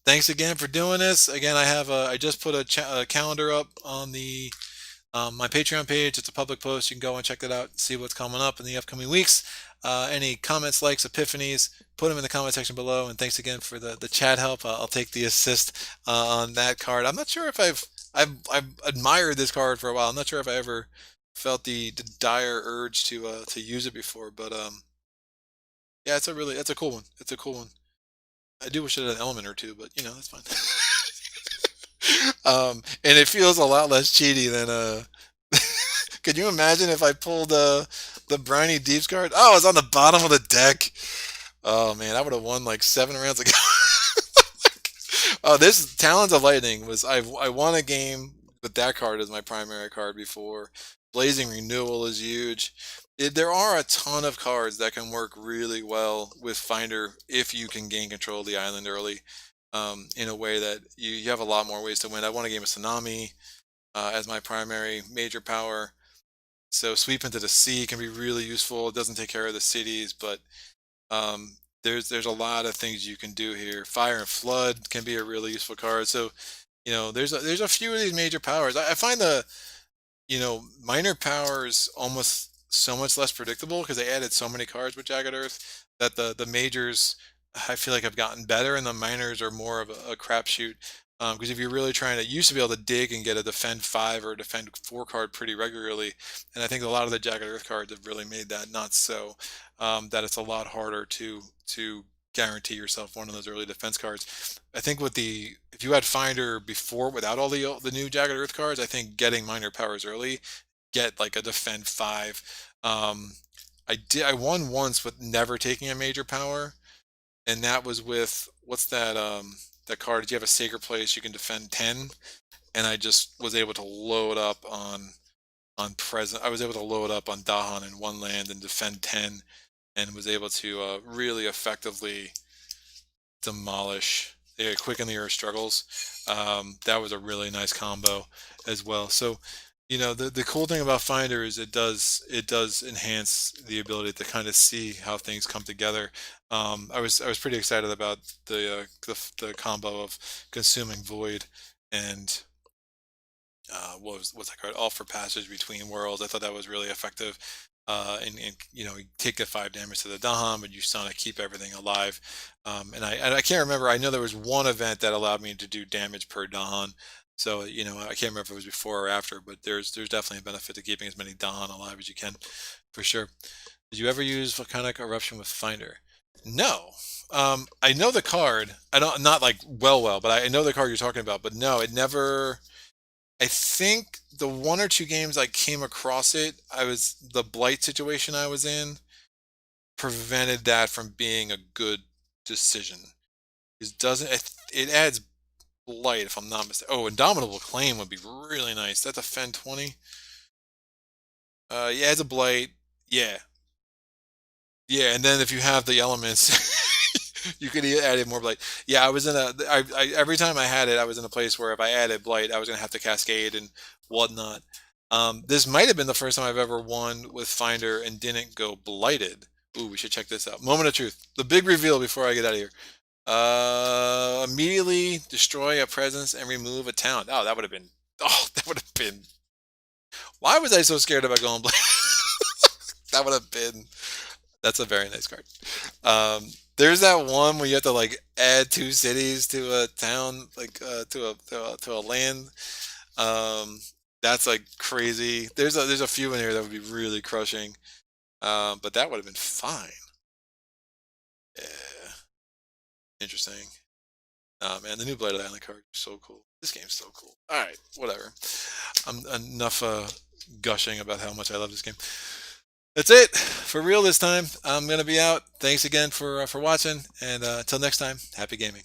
Thanks again for doing this. Again, I just put a calendar up on the my Patreon page. It's a public post. You can go and check that out and see what's coming up in the upcoming weeks. Any comments, likes, epiphanies, put them in the comment section below. And thanks again for the chat help. I'll take the assist on that card. I'm not sure if I've admired this card for a while. I'm not sure if I ever felt the dire urge to use it before, but yeah, it's a cool one. It's a cool one. I do wish it had an element or two, but you know, that's fine. And it feels a lot less cheaty than could you imagine if I pulled the Briny Deeps card? Oh, it's on the bottom of the deck. Oh man, I would have won like 7 rounds ago. Oh, this Talons of Lightning was I won a game with that card as my primary card before. Blazing Renewal is huge. There are a ton of cards that can work really well with Finder if you can gain control of the island early, in a way that you have a lot more ways to win. I won a game of Tsunami as my primary major power. So Sweep into the Sea can be really useful. It doesn't take care of the cities, but there's a lot of things you can do here. Fire and Flood can be a really useful card. So there's a few of these major powers. I find minor powers almost so much less predictable because they added so many cards with Jagged Earth that the majors I feel like have gotten better, and the minors are more of a crapshoot. Because if you're really trying to, you used to be able to dig and get a defend 5 or defend 4 card pretty regularly, and I think a lot of the Jagged Earth cards have really made that not so. That it's a lot harder to guarantee yourself one of those early defense cards. I think if you had Finder before without all the new Jagged Earth cards, I think getting minor powers early, get like a defend 5. I won once with never taking a major power, and that was with what's that card? Did you have a Sacred Place? You can defend 10, and I just was able to load up on on present. I was able to load up on dahan in one land and defend 10, and was able to really effectively demolish quick in the earth struggles. That was a really nice combo as well. So, the cool thing about Finder is it does enhance the ability to kind of see how things come together. I was pretty excited about the combo of consuming void and what's that called? All for passage between worlds. I thought that was really effective. And you take the 5 damage to the dahan, but you kind of keep everything alive. And I can't remember. I know there was one event that allowed me to do damage per dahan. So I can't remember if it was before or after, but there's definitely a benefit to keeping as many dahan alive as you can, for sure. Did you ever use volcanic eruption with Finder? No. I know the card. I don't not like well, but I know the card you're talking about. But no, it never. I think the 1 or 2 games I came across it, the blight situation I was in prevented that from being a good decision. It adds blight if I'm not mistaken. Oh, Indomitable Claim would be really nice. That defend 20. Yeah, it adds a blight. Yeah, yeah, and then if you have the elements, you could add in more blight. Yeah, I was in a. Every time I had it, I was in a place where if I added blight, I was gonna have to cascade and whatnot. This might have been the first time I've ever won with Finder and didn't go blighted. Ooh, we should check this out. Moment of truth. The big reveal before I get out of here. Immediately destroy a presence and remove a town. Oh, that would have been. Oh, that would have been. Why was I so scared about going blight? That would have been. That's a very nice card. There's that one where you have to like add 2 cities to a town, like to a land. Um, that's like crazy. There's a few in here that would be really crushing. But that would have been fine. Yeah, interesting. Man, the new Blighted Island card is so cool. This game's so cool. All right, whatever. I'm enough gushing about how much I love this game. That's it for real this time. I'm gonna be out. Thanks again for watching, and until next time, happy gaming.